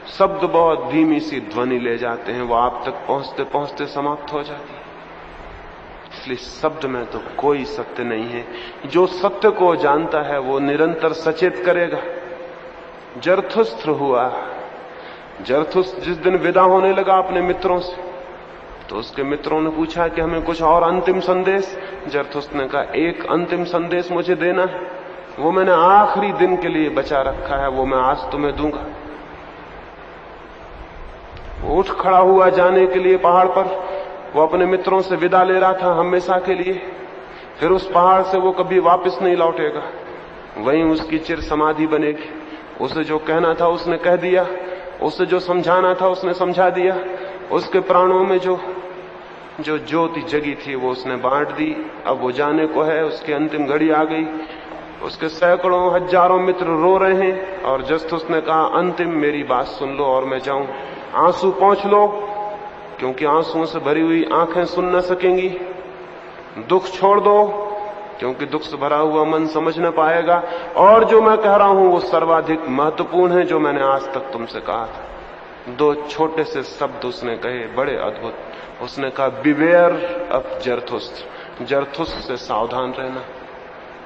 शब्द बहुत धीमी सी ध्वनि ले जाते हैं, वो आप तक पहुंचते पहुंचते समाप्त हो जाती है। इसलिए शब्द में तो कोई सत्य नहीं है। जो सत्य को जानता है वो निरंतर सचेत करेगा, जरथुस्त्र हुआ। जरथुस्त्र जिस दिन विदा होने लगा अपने मित्रों से, तो उसके मित्रों ने पूछा कि हमें कुछ और अंतिम संदेश। जरथुस्त्र ने कहा, एक अंतिम संदेश मुझे देना है, वो मैंने आखिरी दिन के लिए बचा रखा है, वो मैं आज तुम्हें दूंगा। वो उठ खड़ा हुआ जाने के लिए पहाड़ पर। वो अपने मित्रों से विदा ले रहा था हमेशा के लिए। फिर उस पहाड़ से वो कभी वापस नहीं लौटेगा, वहीं उसकी चिर समाधि बनेगी। उसे जो कहना था उसने कह दिया, उसे जो समझाना था उसने समझा दिया। उसके प्राणों में जो ज्योति जगी थी वो उसने बांट दी। अब वो जाने को है, उसकी अंतिम घड़ी आ गई। उसके सैकड़ों हजारों मित्र रो रहे हैं और जरथुस्त्र ने कहा, अंतिम मेरी बात सुन लो और मैं जाऊं। आंसू पोंछ लो, क्योंकि आंसुओं से भरी हुई आंखें सुन न सकेंगी। दुख छोड़ दो, क्योंकि दुख से भरा हुआ मन समझ न पाएगा। और जो मैं कह रहा हूं वो सर्वाधिक महत्वपूर्ण है, जो मैंने आज तक तुमसे कहा था। दो छोटे से शब्द उसने कहे, बड़े अद्भुत। उसने कहा, बिवेयर ऑफ जरथुस्त्र, जरथुस्त्र से सावधान रहना।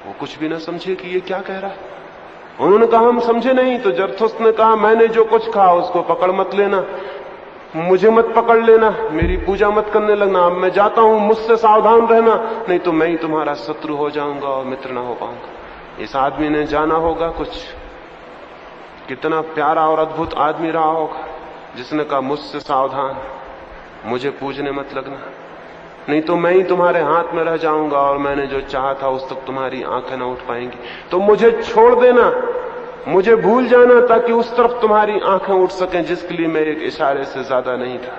वो कुछ भी न समझे कि ये क्या कह रहा है। उन्होंने कहा, हम समझे नहीं। तो जरथुस्त्र ने कहा, मैंने जो कुछ कहा उसको पकड़ मत लेना, मुझे मत पकड़ लेना, मेरी पूजा मत करने लगना। अब मैं जाता हूं, मुझसे सावधान रहना, नहीं तो मैं ही तुम्हारा शत्रु हो जाऊंगा और मित्र ना हो पाऊंगा। इस आदमी ने जाना होगा कुछ, कितना प्यारा और अद्भुत आदमी रहा होगा, जिसने कहा, मुझसे सावधान, मुझे पूजने मत लगना, नहीं तो मैं ही तुम्हारे हाथ में रह जाऊंगा और मैंने जो चाहा था उस तक तुम्हारी आंखें ना उठ पाएंगी। तो मुझे छोड़ देना, मुझे भूल जाना, ताकि उस तरफ तुम्हारी आंखें उठ सकें जिसके लिए मैं एक इशारे से ज्यादा नहीं था।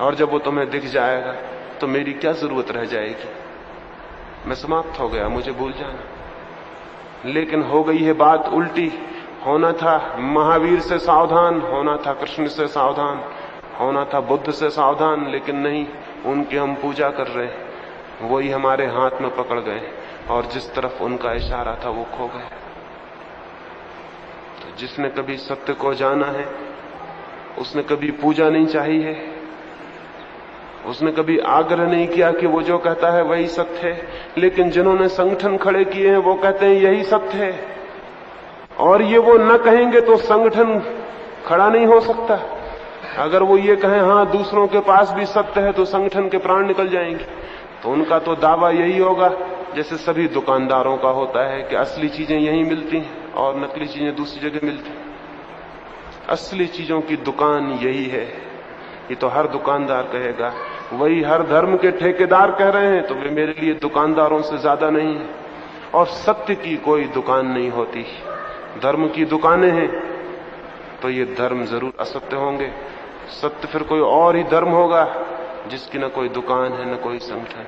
और जब वो तुम्हें दिख जाएगा तो मेरी क्या जरूरत रह जाएगी, मैं समाप्त हो गया, मुझे भूल जाना। लेकिन हो गई है बात उल्टी। होना था महावीर से सावधान, होना था कृष्ण से सावधान, होना था बुद्ध से सावधान, लेकिन नहीं, उनकी हम पूजा कर रहे हैं, वही हमारे हाथ में पकड़ गए और जिस तरफ उनका इशारा था वो खो गए। तो जिसने कभी सत्य को जाना है उसने कभी पूजा नहीं चाहिए है, उसने कभी आग्रह नहीं किया कि वो जो कहता है वही सत्य है। लेकिन जिन्होंने संगठन खड़े किए हैं वो कहते हैं यही सत्य है, और ये वो न कहेंगे तो संगठन खड़ा नहीं हो सकता। अगर वो ये कहें, हाँ दूसरों के पास भी सत्य है, तो संगठन के प्राण निकल जाएंगे। तो उनका तो दावा यही होगा, जैसे सभी दुकानदारों का होता है, कि असली चीजें यहीं मिलती हैं और नकली चीजें दूसरी जगह मिलती हैं। असली चीजों की दुकान यही है, ये तो हर दुकानदार कहेगा। वही हर धर्म के ठेकेदार कह रहे हैं, तो वे मेरे लिए दुकानदारों से ज्यादा नहीं है। और सत्य की कोई दुकान नहीं होती, धर्म की दुकानें हैं, तो ये धर्म जरूर असत्य होंगे। सत्य फिर कोई और ही धर्म होगा जिसकी न कोई दुकान है न कोई संगठन।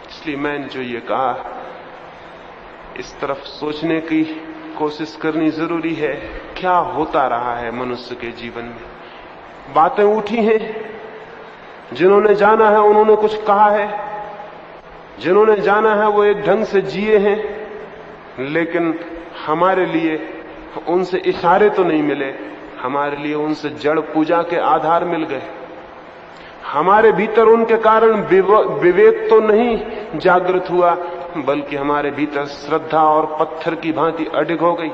इसलिए मैंने जो ये कहा, इस तरफ सोचने की कोशिश करनी जरूरी है। क्या होता रहा है मनुष्य के जीवन में? बातें उठी हैं, जिन्होंने जाना है उन्होंने कुछ कहा है, जिन्होंने जाना है वो एक ढंग से जिए हैं, लेकिन हमारे लिए उनसे इशारे तो नहीं मिले, हमारे लिए उनसे जड़ पूजा के आधार मिल गए। हमारे भीतर उनके कारण विवेक तो नहीं जागृत हुआ, बल्कि हमारे भीतर श्रद्धा और पत्थर की भांति अडिग हो गई।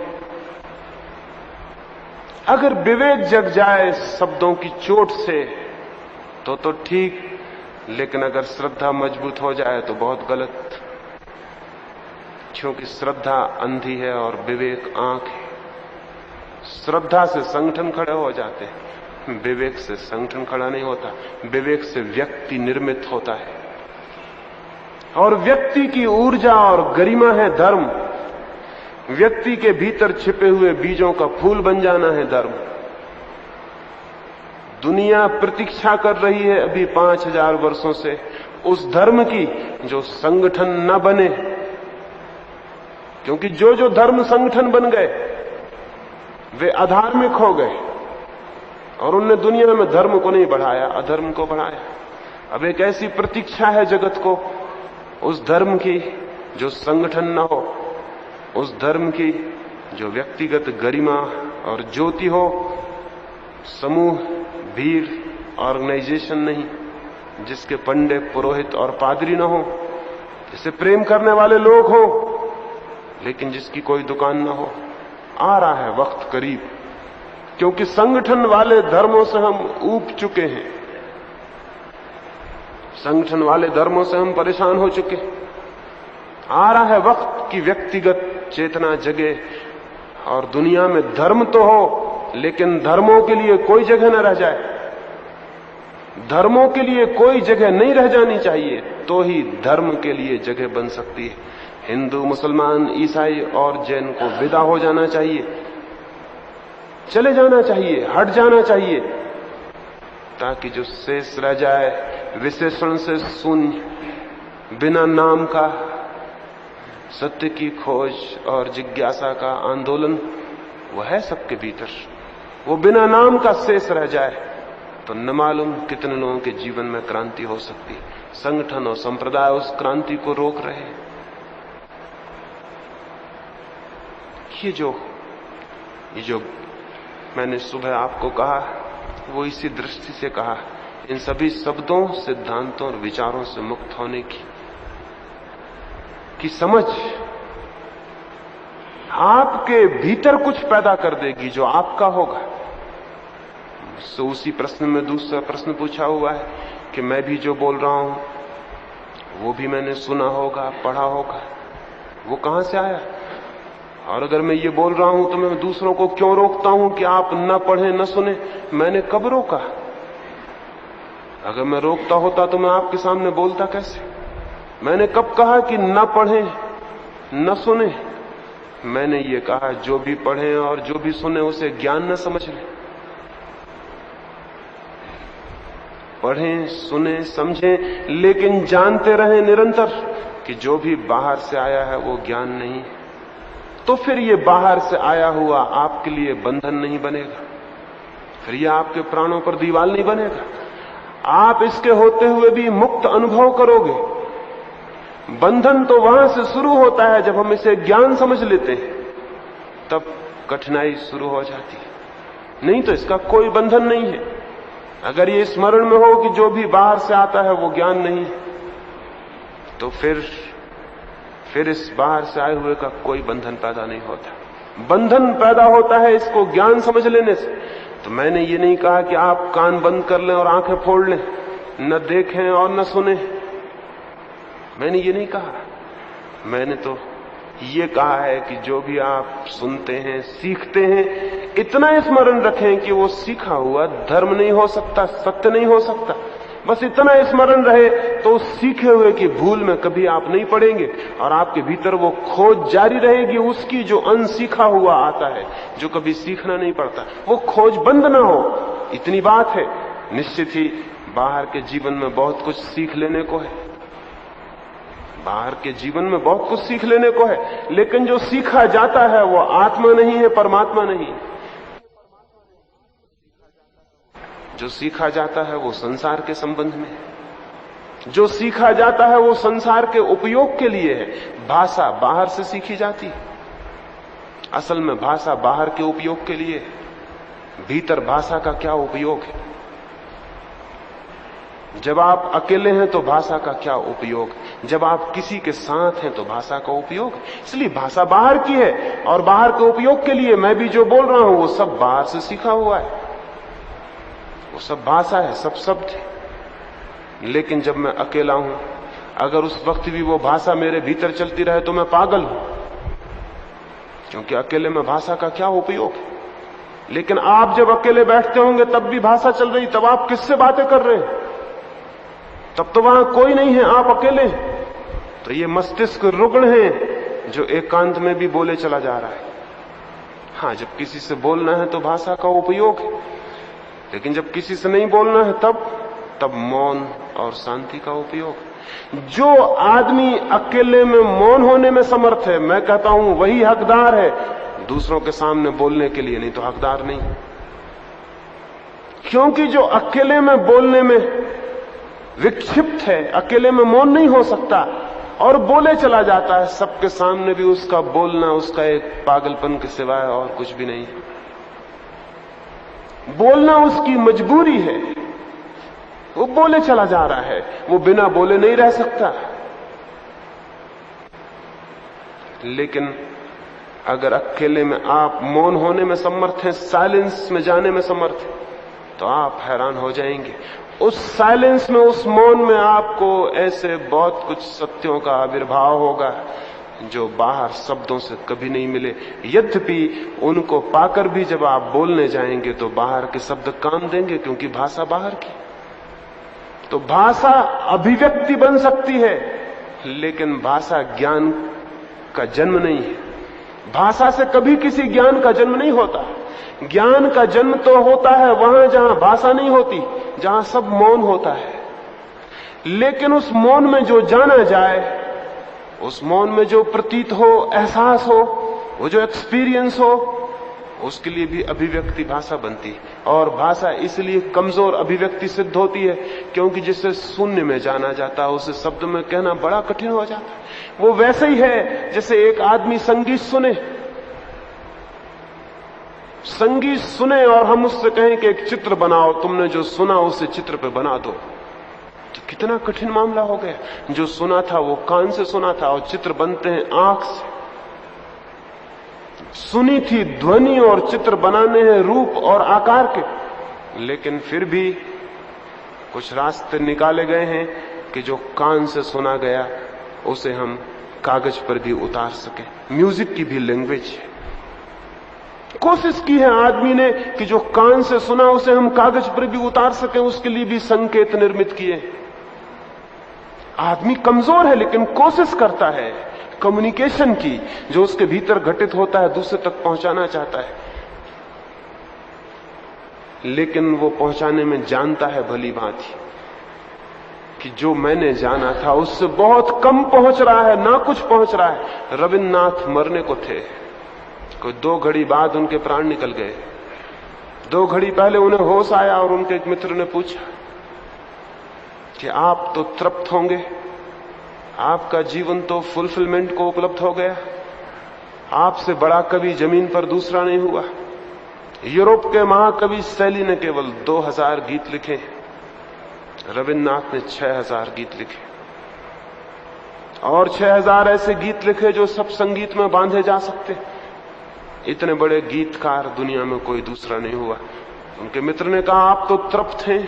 अगर विवेक जग जाए शब्दों की चोट से तो ठीक, लेकिन अगर श्रद्धा मजबूत हो जाए तो बहुत गलत, क्योंकि श्रद्धा अंधी है और विवेक आंख है। श्रद्धा से संगठन खड़े हो जाते हैं, विवेक से संगठन खड़ा नहीं होता। विवेक से व्यक्ति निर्मित होता है, और व्यक्ति की ऊर्जा और गरिमा है धर्म। व्यक्ति के भीतर छिपे हुए बीजों का फूल बन जाना है धर्म। दुनिया प्रतीक्षा कर रही है अभी 5000 वर्षों से उस धर्म की जो संगठन न बने, क्योंकि जो धर्म संगठन बन गए वे अधार्मिक हो गए, और उनने दुनिया में धर्म को नहीं बढ़ाया, अधर्म को बढ़ाया। अब एक ऐसी प्रतीक्षा है जगत को उस धर्म की जो संगठन न हो, उस धर्म की जो व्यक्तिगत गरिमा और ज्योति हो, समूह, भीड़, ऑर्गेनाइजेशन नहीं, जिसके पंडित, पुरोहित और पादरी न हो, जिसे प्रेम करने वाले लोग हो, लेकिन जिसकी कोई दुकान न हो, आ रहा है वक्त करीब, क्योंकि संगठन वाले धर्मों से हम ऊब चुके हैं, संगठन वाले धर्मों से हम परेशान हो चुके हैं। आ रहा है वक्त कि व्यक्तिगत चेतना जगे और दुनिया में धर्म तो हो, लेकिन धर्मों के लिए कोई जगह न रह जाए। धर्मों के लिए कोई जगह नहीं रह जानी चाहिए, तो ही धर्म के लिए जगह बन सकती है। हिंदू, मुसलमान, ईसाई और जैन को विदा हो जाना चाहिए, चले जाना चाहिए, हट जाना चाहिए, ताकि जो शेष रह जाए विशेषण से शून्य, बिना नाम का सत्य की खोज और जिज्ञासा का आंदोलन, वो है सबके भीतर, वो बिना नाम का शेष रह जाए तो न मालूम कितने लोगों के जीवन में क्रांति हो सकती है। संगठन और संप्रदाय उस क्रांति को रोक रहे हैं। ये जो मैंने सुबह आपको कहा, वो इसी दृष्टि से कहा, इन सभी शब्दों, सिद्धांतों और विचारों से मुक्त होने की समझ आपके भीतर कुछ पैदा कर देगी जो आपका होगा। मुझसे उसी प्रश्न में दूसरा प्रश्न पूछा हुआ है कि मैं भी जो बोल रहा हूं वो भी मैंने सुना होगा, पढ़ा होगा, वो कहां से आया? और अगर मैं ये बोल रहा हूं तो मैं दूसरों को क्यों रोकता हूं कि आप न पढ़ें न सुने? मैंने कब रोका? अगर मैं रोकता होता तो मैं आपके सामने बोलता कैसे? मैंने कब कहा कि न पढ़ें न सुने? मैंने ये कहा जो भी पढ़ें और जो भी सुने उसे ज्ञान न समझ लें। पढ़ें, सुने, समझें, लेकिन जानते रहें निरंतर कि जो भी बाहर से आया है वो ज्ञान नहीं। तो फिर ये बाहर से आया हुआ आपके लिए बंधन नहीं बनेगा, फिर ये आपके प्राणों पर दीवार नहीं बनेगा। आप इसके होते हुए भी मुक्त अनुभव करोगे। बंधन तो वहां से शुरू होता है जब हम इसे ज्ञान समझ लेते हैं, तब कठिनाई शुरू हो जाती है। नहीं तो इसका कोई बंधन नहीं है। अगर ये स्मरण में हो कि जो भी बाहर से आता है वो ज्ञान नहीं, तो फिर इस बाहर से आए हुए का कोई बंधन पैदा नहीं होता। बंधन पैदा होता है इसको ज्ञान समझ लेने से। तो मैंने ये नहीं कहा कि आप कान बंद कर लें और आंखें फोड़ लें, न देखें और न सुने। मैंने ये नहीं कहा। मैंने तो ये कहा है कि जो भी आप सुनते हैं, सीखते हैं, इतना स्मरण रखें कि वो सीखा हुआ धर्म नहीं हो सकता, सत्य नहीं हो सकता। बस इतना स्मरण रहे तो उस सीखे हुए की भूल में कभी आप नहीं पड़ेंगे और आपके भीतर वो खोज जारी रहेगी उसकी जो अनसीखा हुआ आता है, जो कभी सीखना नहीं पड़ता। वो खोज बंद ना हो, इतनी बात है। निश्चित ही बाहर के जीवन में बहुत कुछ सीख लेने को है, बाहर के जीवन में बहुत कुछ सीख लेने को है, लेकिन जो सीखा जाता है वो आत्मा नहीं है, परमात्मा नहीं। जो सीखा जाता है वो संसार के संबंध में, जो सीखा जाता है वो संसार के उपयोग के लिए है। भाषा बाहर से सीखी जाती है, असल में भाषा बाहर के उपयोग के लिए है। भीतर भाषा का क्या उपयोग है? जब आप अकेले हैं तो भाषा का क्या उपयोग? जब आप किसी के साथ हैं तो भाषा का उपयोग। इसलिए भाषा बाहर की है और बाहर के उपयोग के लिए मैं भी जो बोल रहा हूं वो सब बाहर से सीखा हुआ है, वो सब भाषा है, सब शब्द है। लेकिन जब मैं अकेला हूं, अगर उस वक्त भी वो भाषा मेरे भीतर चलती रहे तो मैं पागल हूं, क्योंकि अकेले में भाषा का क्या उपयोग है? लेकिन आप जब अकेले बैठते होंगे तब भी भाषा चल रही, तब आप किससे बातें कर रहे हैं? तब तो वहां कोई नहीं है, आप अकेले हैं। तो ये मस्तिष्क रुग्ण है जो एकांत में भी बोले चला जा रहा है। हाँ, जब किसी से बोलना है तो भाषा का उपयोग है, लेकिन जब किसी से नहीं बोलना है तब मौन और शांति का उपयोग। जो आदमी अकेले में मौन होने में समर्थ है, मैं कहता हूं वही हकदार है दूसरों के सामने बोलने के लिए, नहीं तो हकदार नहीं। क्योंकि जो अकेले में बोलने में विक्षिप्त है, अकेले में मौन नहीं हो सकता और बोले चला जाता है, सबके सामने भी उसका बोलना उसका एक पागलपन के सिवाय और कुछ भी नहीं। बोलना उसकी मजबूरी है, वो बोले चला जा रहा है, वो बिना बोले नहीं रह सकता। लेकिन अगर अकेले में आप मौन होने में समर्थ हैं, साइलेंस में जाने में समर्थ हैं, तो आप हैरान हो जाएंगे। उस साइलेंस में, उस मौन में आपको ऐसे बहुत कुछ सत्यों का आविर्भाव होगा जो बाहर शब्दों से कभी नहीं मिले। यद्यपि उनको पाकर भी जब आप बोलने जाएंगे तो बाहर के शब्द काम देंगे, क्योंकि भाषा बाहर की। तो भाषा अभिव्यक्ति बन सकती है, लेकिन भाषा ज्ञान का जन्म नहीं है। भाषा से कभी किसी ज्ञान का जन्म नहीं होता। ज्ञान का जन्म तो होता है वहां जहां भाषा नहीं होती, जहां सब मौन होता है। लेकिन उस मौन में जो जाना जाए, उस मौन में जो प्रतीत हो, एहसास हो, वो जो एक्सपीरियंस हो, उसके लिए भी अभिव्यक्ति भाषा बनती है। और भाषा इसलिए कमजोर अभिव्यक्ति सिद्ध होती है क्योंकि जिसे शून्य में जाना जाता है उसे शब्द में कहना बड़ा कठिन हो जाता है। वो वैसे ही है जैसे एक आदमी संगीत सुने और हम उससे कहें कि एक चित्र बनाओ, तुमने जो सुना उसे चित्र पे बना दो, तो कितना कठिन मामला हो गया। जो सुना था वो कान से सुना था, और चित्र बनते हैं आंख से। सुनी थी ध्वनि और चित्र बनाने हैं रूप और आकार के, लेकिन फिर भी कुछ रास्ते निकाले गए हैं कि जो कान से सुना गया उसे हम कागज पर भी उतार सके। म्यूजिक की भी लैंग्वेज है। कोशिश की है आदमी ने कि जो कान से सुना उसे हम कागज पर भी उतार सके, उसके लिए भी संकेत निर्मित किए। आदमी कमजोर है लेकिन कोशिश करता है कम्युनिकेशन की, जो उसके भीतर घटित होता है दूसरे तक पहुंचाना चाहता है, लेकिन वो पहुंचाने में जानता है भली भांति कि जो मैंने जाना था उससे बहुत कम पहुंच रहा है, ना कुछ पहुंच रहा है। रविन्द्रनाथ मरने को थे, कोई 2 घड़ी बाद उनके प्राण निकल गए। 2 घड़ी पहले उन्हें होश आया और उनके एक मित्र ने पूछा कि आप तो तृप्त होंगे, आपका जीवन तो फुलफिलमेंट को उपलब्ध हो गया, आपसे बड़ा कवि जमीन पर दूसरा नहीं हुआ। यूरोप के महाकवि शैली ने केवल 2000 गीत लिखे, रविन्द्रनाथ ने 6000 गीत लिखे, और 6000 ऐसे गीत लिखे जो सब संगीत में बांधे जा सकते। इतने बड़े गीतकार दुनिया में कोई दूसरा नहीं हुआ। उनके मित्र ने कहा आप तो तृप्त हैं,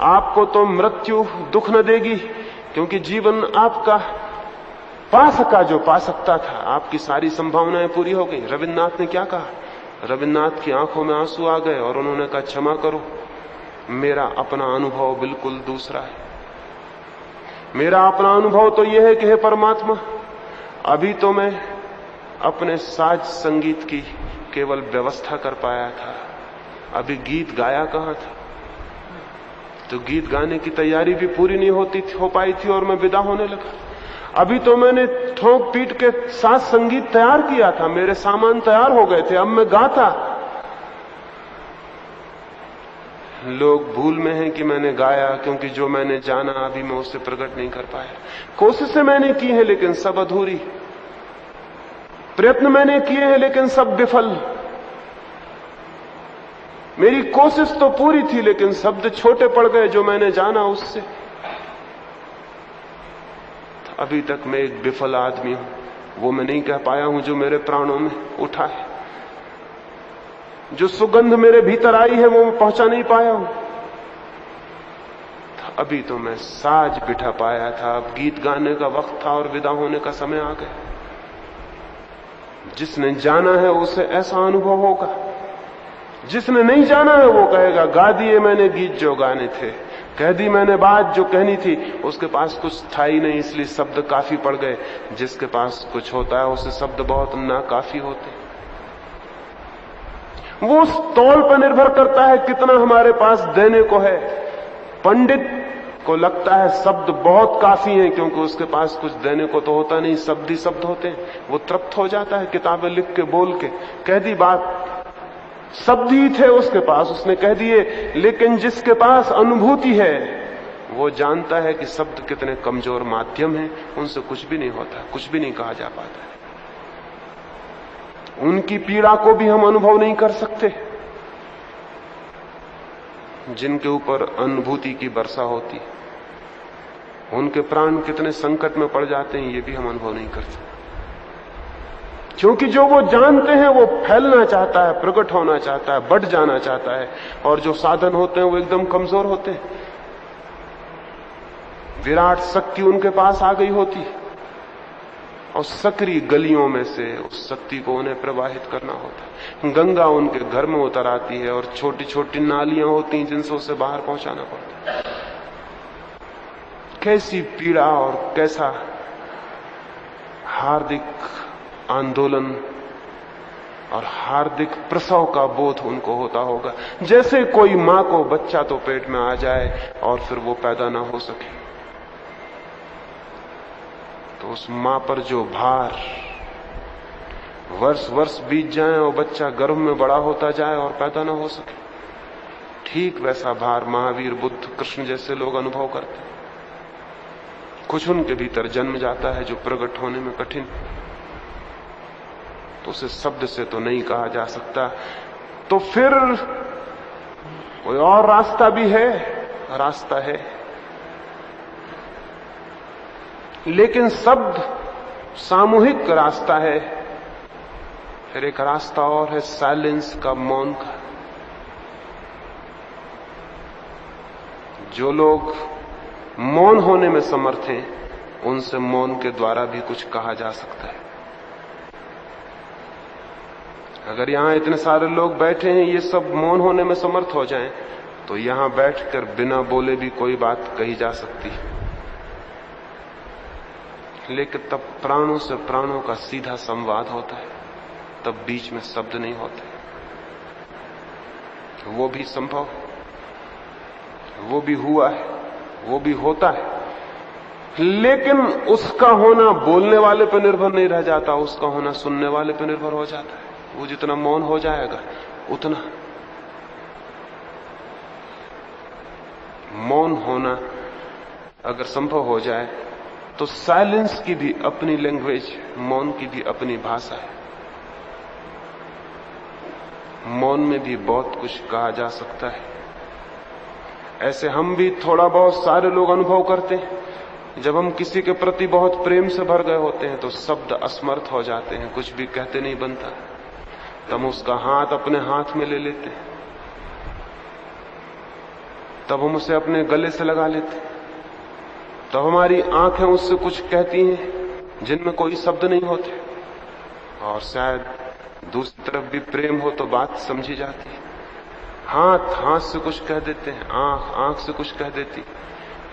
आपको तो मृत्यु दुख न देगी, क्योंकि जीवन आपका पा सका जो पा सकता था, आपकी सारी संभावनाएं पूरी हो गई। रविन्द्रनाथ ने क्या कहा? रविन्द्रनाथ की आंखों में आंसू आ गए और उन्होंने कहा क्षमा करो, मेरा अपना अनुभव बिल्कुल दूसरा है। मेरा अपना अनुभव तो यह है कि हे परमात्मा, अभी तो मैं अपने साज संगीत की केवल व्यवस्था कर पाया था, अभी गीत गाया कहां था। तो गीत गाने की तैयारी भी पूरी नहीं हो पाई थी और मैं विदा होने लगा। अभी तो मैंने ठोक पीट के साथ संगीत तैयार किया था, मेरे सामान तैयार हो गए थे, अब मैं गाता। लोग भूल में हैं कि मैंने गाया, क्योंकि जो मैंने जाना अभी मैं उससे प्रकट नहीं कर पाया। कोशिशें मैंने की हैं लेकिन सब अधूरी, प्रयत्न मैंने किए हैं लेकिन सब विफल। मेरी कोशिश तो पूरी थी लेकिन शब्द छोटे पड़ गए जो मैंने जाना उससे। अभी तक मैं एक विफल आदमी हूं, वो मैं नहीं कह पाया हूं जो मेरे प्राणों में उठा है। जो सुगंध मेरे भीतर आई है वो मैं पहुंचा नहीं पाया हूं। अभी तो मैं साज बिठा पाया था, अब गीत गाने का वक्त था और विदा होने का समय आ गया। जिसने जाना है उसे ऐसा अनुभव होगा, जिसने नहीं जाना है वो कहेगा गा दिए मैंने गीत जो गाने थे, कह दी मैंने बात जो कहनी थी। उसके पास कुछ था ही नहीं, इसलिए शब्द काफी पड़ गए। जिसके पास कुछ होता है उसे शब्द बहुत नाकाफी होते। वो उस तौल पर निर्भर करता है कितना हमारे पास देने को है। पंडित को लगता है शब्द बहुत काफी हैं, क्योंकि उसके पास कुछ देने को तो होता नहीं, शब्द ही शब्द होते हैं। वो तृप्त हो जाता है किताबें लिख के, बोल के, कह दी बात। शब्द ही थे उसके पास, उसने कह दिए। लेकिन जिसके पास अनुभूति है वो जानता है कि शब्द कितने कमजोर माध्यम हैं, उनसे कुछ भी नहीं होता, कुछ भी नहीं कहा जा पाता। उनकी पीड़ा को भी हम अनुभव नहीं कर सकते जिनके ऊपर अनुभूति की वर्षा होती। उनके प्राण कितने संकट में पड़ जाते हैं ये भी हम अनुभव नहीं कर सकते। क्योंकि जो वो जानते हैं वो फैलना चाहता है, प्रकट होना चाहता है, बढ़ जाना चाहता है, और जो साधन होते हैं वो एकदम कमजोर होते हैं। विराट शक्ति उनके पास आ गई होती और सकरी गलियों में से उस शक्ति को उन्हें प्रवाहित करना होता है। गंगा उनके घर में उतर आती है और छोटी छोटी नालियां होती हैं जिनसे उसे बाहर पहुंचाना पड़ता है। कैसी पीड़ा और कैसा हार्दिक आंदोलन और हार्दिक प्रसव का बोध उनको होता होगा, जैसे कोई मां को बच्चा तो पेट में आ जाए और फिर वो पैदा ना हो सके। तो उस मां पर जो भार, वर्ष वर्ष बीत जाए और बच्चा गर्भ में बड़ा होता जाए और पैदा ना हो सके, ठीक वैसा भार महावीर, बुद्ध, कृष्ण जैसे लोग अनुभव करते हैं। कुछ उनके भीतर जन्म जाता है जो प्रकट होने में कठिन, तो उसे शब्द से तो नहीं कहा जा सकता। तो फिर कोई और रास्ता भी है, रास्ता है, लेकिन शब्द सामूहिक रास्ता है। फिर एक रास्ता और है साइलेंस का, मौन का। जो लोग मौन होने में समर्थ हैं उनसे मौन के द्वारा भी कुछ कहा जा सकता है। अगर यहां इतने सारे लोग बैठे हैं, ये सब मौन होने में समर्थ हो जाएं, तो यहां बैठकर बिना बोले भी कोई बात कही जा सकती है। लेकिन तब प्राणों से प्राणों का सीधा संवाद होता है, तब बीच में शब्द नहीं होते। वो भी संभव, वो भी हुआ है, वो भी होता है, लेकिन उसका होना बोलने वाले पर निर्भर नहीं रह जाता, उसका होना सुनने वाले पर निर्भर हो जाता है। वो जितना मौन हो जाएगा उतना मौन होना अगर संभव हो जाए तो साइलेंस की भी अपनी लैंग्वेज, मौन की भी अपनी भाषा है। मौन में भी बहुत कुछ कहा जा सकता है। ऐसे हम भी थोड़ा बहुत सारे लोग अनुभव करते हैं। जब हम किसी के प्रति बहुत प्रेम से भर गए होते हैं तो शब्द असमर्थ हो जाते हैं, कुछ भी कहते नहीं बनता। तब उसका हाथ अपने हाथ में ले लेते हैं, तब हम उसे अपने गले से लगा लेते हैं, तब हमारी आंखें उससे कुछ कहती हैं जिनमें कोई शब्द नहीं होते, और शायद दूसरी तरफ भी प्रेम हो तो बात समझी जाती है। हाथ हाथ से कुछ कह देते हैं, आंख आंख से कुछ कह देती,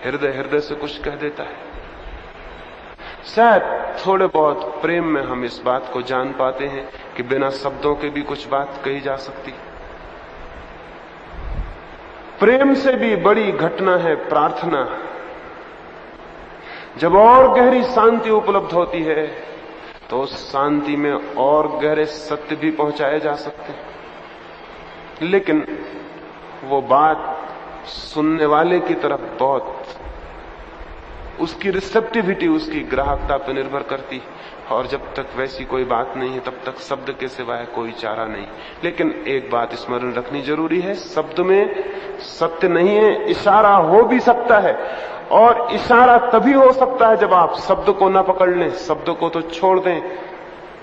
हृदय हृदय से कुछ कह देता है। शायद थोड़े बहुत प्रेम में हम इस बात को जान पाते हैं कि बिना शब्दों के भी कुछ बात कही जा सकती। प्रेम से भी बड़ी घटना है प्रार्थना। जब और गहरी शांति उपलब्ध होती है तो उस शांति में और गहरे सत्य भी पहुंचाए जा सकते हैं, लेकिन वो बात सुनने वाले की तरफ बहुत, उसकी रिसेप्टिविटी, उसकी ग्राहकता पर निर्भर करती। और जब तक वैसी कोई बात नहीं है तब तक शब्द के सिवाय कोई चारा नहीं। लेकिन एक बात स्मरण रखनी जरूरी है, शब्द में सत्य नहीं है, इशारा हो भी सकता है, और इशारा तभी हो सकता है जब आप शब्द को न पकड़ लें, शब्द को तो छोड़ दें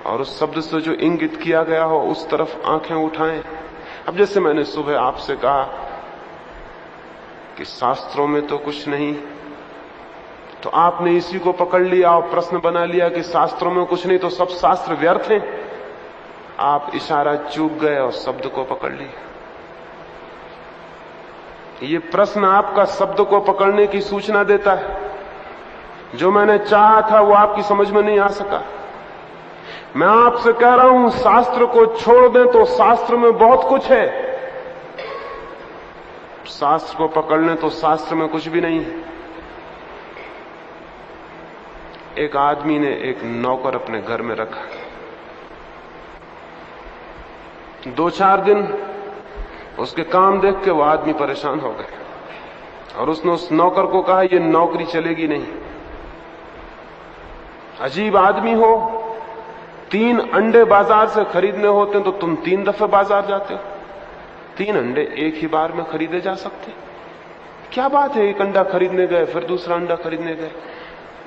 और उस शब्द से जो इंगित किया गया हो उस तरफ आंखें उठाएं। अब जैसे मैंने सुबह आपसे कहा कि शास्त्रों में तो कुछ नहीं, तो आपने इसी को पकड़ लिया और प्रश्न बना लिया कि शास्त्रों में कुछ नहीं तो सब शास्त्र व्यर्थ हैं। आप इशारा चूक गए और शब्द को पकड़ लिया। ये प्रश्न आपका शब्द को पकड़ने की सूचना देता है। जो मैंने चाहा था वो आपकी समझ में नहीं आ सका। मैं आपसे कह रहा हूं शास्त्र को छोड़ दें तो शास्त्र में बहुत कुछ है, शास्त्र को पकड़ लें तो शास्त्र में कुछ भी नहीं है। एक आदमी ने एक नौकर अपने घर में रखा। 2-4 दिन उसके काम देख के वो आदमी परेशान हो गया और उसने उस नौकर को कहा ये नौकरी चलेगी नहीं। अजीब आदमी हो, 3 अंडे बाजार से खरीदने होते हैं तो तुम 3 दफे बाजार जाते हो। 3 अंडे एक ही बार में खरीदे जा सकते? क्या बात है, एक अंडा खरीदने गए फिर दूसरा अंडा खरीदने गए।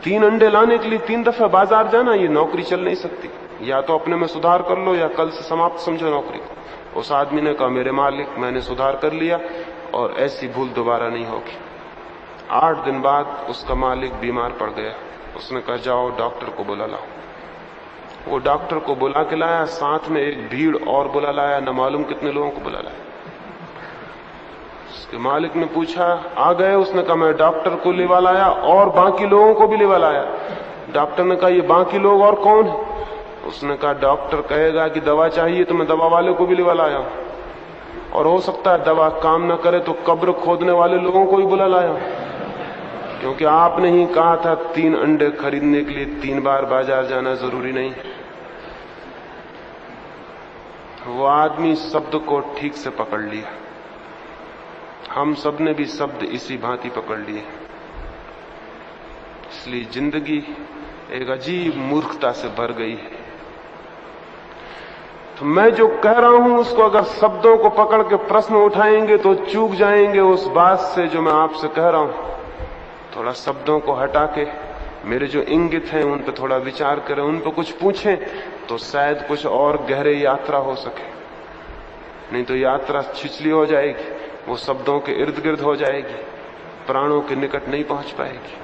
3 अंडे लाने के लिए 3 दफे बाजार जाना, ये नौकरी चल नहीं सकती। या तो अपने में सुधार कर लो या कल से समाप्त समझो नौकरी को। उस आदमी ने कहा, मेरे मालिक, मैंने सुधार कर लिया और ऐसी भूल दोबारा नहीं होगी। 8 दिन बाद उसका मालिक बीमार पड़ गया। उसने कहा, जाओ डॉक्टर को बुला लाओ। वो डॉक्टर को बुला के लाया, साथ में एक भीड़ और बुला लाया, न मालूम कितने लोगों को बुला लाया। उसके मालिक ने पूछा, आ गए? उसने कहा, मैं डॉक्टर को लेवा लाया और बाकी लोगों को भी लेवा लाया। डॉक्टर ने कहा, ये बाकी लोग और कौन है? उसने कहा, डॉक्टर कहेगा कि दवा चाहिए तो मैं दवा वाले को भी लेवा लाया, और हो सकता है दवा काम न करे तो कब्र खोदने वाले लोगों को भी बुला लाया, क्योंकि आपने ही कहा था 3 अंडे खरीदने के लिए 3 बार बाजार जाना जरूरी नहीं। वो आदमी शब्द को ठीक से पकड़ लिया। हम सब ने भी शब्द इसी भांति पकड़ लिए। इसलिए जिंदगी एक अजीब मूर्खता से भर गई है। तो मैं जो कह रहा हूं उसको अगर शब्दों को पकड़ के प्रश्न उठाएंगे तो चूक जाएंगे उस बात से जो मैं आपसे कह रहा हूं। थोड़ा शब्दों को हटा के मेरे जो इंगित हैं उन पर थोड़ा विचार करें, उन पर कुछ पूछें तो शायद कुछ और गहरे यात्रा हो सके। नहीं तो यात्रा छिछली हो जाएगी, वो शब्दों के इर्द गिर्द हो जाएगी, प्राणों के निकट नहीं पहुंच पाएगी।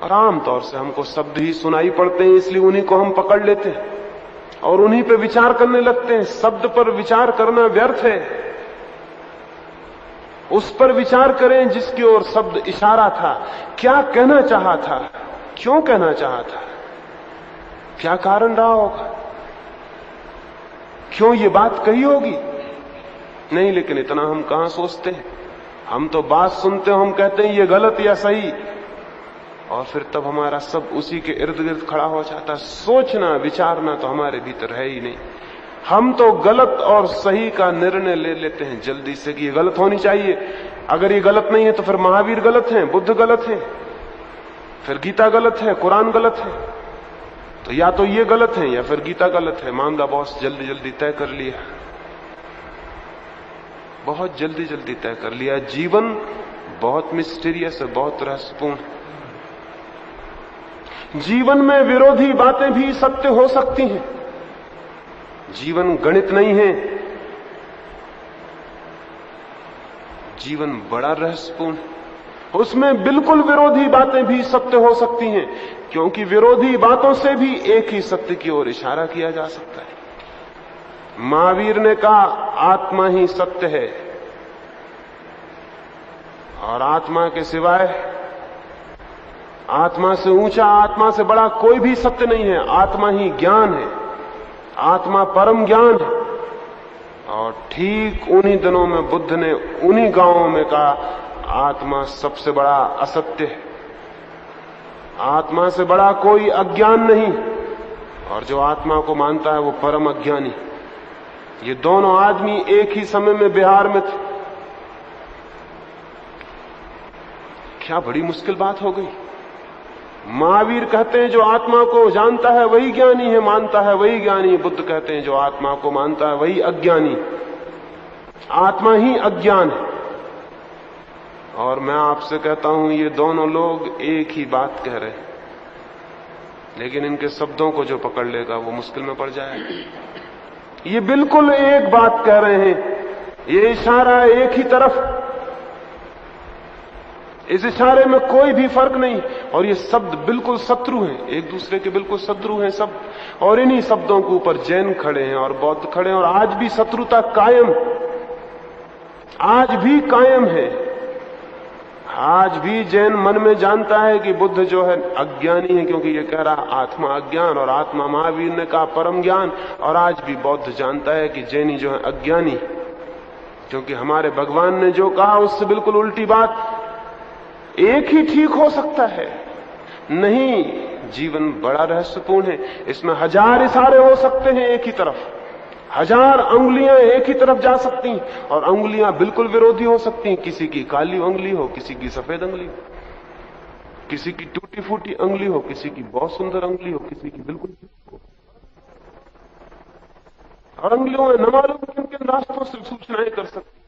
और आमतौर से हमको शब्द ही सुनाई पड़ते हैं, इसलिए उन्हीं को हम पकड़ लेते हैं और उन्हीं पे विचार करने लगते हैं। शब्द पर विचार करना व्यर्थ है। उस पर विचार करें जिसकी ओर शब्द इशारा था। क्या कहना चाहा था, क्यों कहना चाहा था, क्या कारण रहा होगा, क्यों ये बात कही होगी? नहीं, लेकिन इतना हम कहां सोचते हैं। हम तो बात सुनते हो, हम कहते हैं ये गलत या सही, और फिर तब हमारा सब उसी के इर्द गिर्द खड़ा हो जाता। सोचना विचारना तो हमारे भीतर है ही नहीं। हम तो गलत और सही का निर्णय ले लेते हैं जल्दी से कि ये गलत होनी चाहिए। अगर ये गलत नहीं है तो फिर महावीर गलत हैं, बुद्ध गलत हैं, फिर गीता गलत है, कुरान गलत है। तो या तो ये गलत है या फिर गीता गलत है। मामला बहुत जल्दी जल्दी तय कर लिया, बहुत जल्दी जल्दी तय कर लिया। जीवन बहुत मिस्टीरियस है, बहुत रहस्यपूर्ण है। जीवन में विरोधी बातें भी सत्य हो सकती हैं। जीवन गणित नहीं है, जीवन बड़ा रहस्यपूर्ण है। उसमें बिल्कुल विरोधी बातें भी सत्य हो सकती हैं, क्योंकि विरोधी बातों से भी एक ही सत्य की ओर इशारा किया जा सकता है। महावीर ने कहा आत्मा ही सत्य है, और आत्मा के सिवाय, आत्मा से ऊंचा, आत्मा से बड़ा कोई भी सत्य नहीं है। आत्मा ही ज्ञान है, आत्मा परम ज्ञान है। और ठीक उन्हीं दिनों में बुद्ध ने उन्हीं गांवों में कहा आत्मा सबसे बड़ा असत्य है, आत्मा से बड़ा कोई अज्ञान नहीं, और जो आत्मा को मानता है वो परम अज्ञानी। ये दोनों आदमी एक ही समय में बिहार में थे। क्या बड़ी मुश्किल बात हो गई। महावीर कहते हैं जो आत्मा को जानता है वही ज्ञानी है, मानता है वही ज्ञानी। बुद्ध कहते हैं जो आत्मा को मानता है वही अज्ञानी। आत्मा ही अज्ञान है। और मैं आपसे कहता हूं ये दोनों लोग एक ही बात कह रहे हैं, लेकिन इनके शब्दों को जो पकड़ लेगा वो मुश्किल में पड़ जाएगा। ये बिल्कुल एक बात कह रहे हैं, ये इशारा एक ही तरफ, इस इशारे में कोई भी फर्क नहीं। और ये शब्द बिल्कुल शत्रु हैं, एक दूसरे के बिल्कुल शत्रु हैं सब। और इन्हीं शब्दों के ऊपर जैन खड़े हैं और बौद्ध खड़े हैं, और आज भी शत्रुता कायम, आज भी कायम है। आज भी जैन मन में जानता है कि बुद्ध जो है अज्ञानी है, क्योंकि ये कह रहा आत्मा अज्ञान, और आत्मा महावीर ने कहा परम ज्ञान। और आज भी बौद्ध जानता है कि जैनी जो है अज्ञानी, क्योंकि हमारे भगवान ने जो कहा उससे बिल्कुल उल्टी बात। एक ही ठीक हो सकता है नहीं। जीवन बड़ा रहस्यपूर्ण है, इसमें 1000 इशारे हो सकते हैं एक ही तरफ, 1000 अंगुलियां एक ही तरफ जा सकती हैं, और अंगुलियां बिल्कुल विरोधी हो सकती हैं। किसी की काली उंगली हो, किसी की सफेद उंगली हो, किसी की टूटी फूटी उंगली हो, किसी की बहुत सुंदर उंगली हो, किसी की बिल्कुल। और उंगलियों में न मालूम किन किन रास्तों से सूचनाएं कर सकती।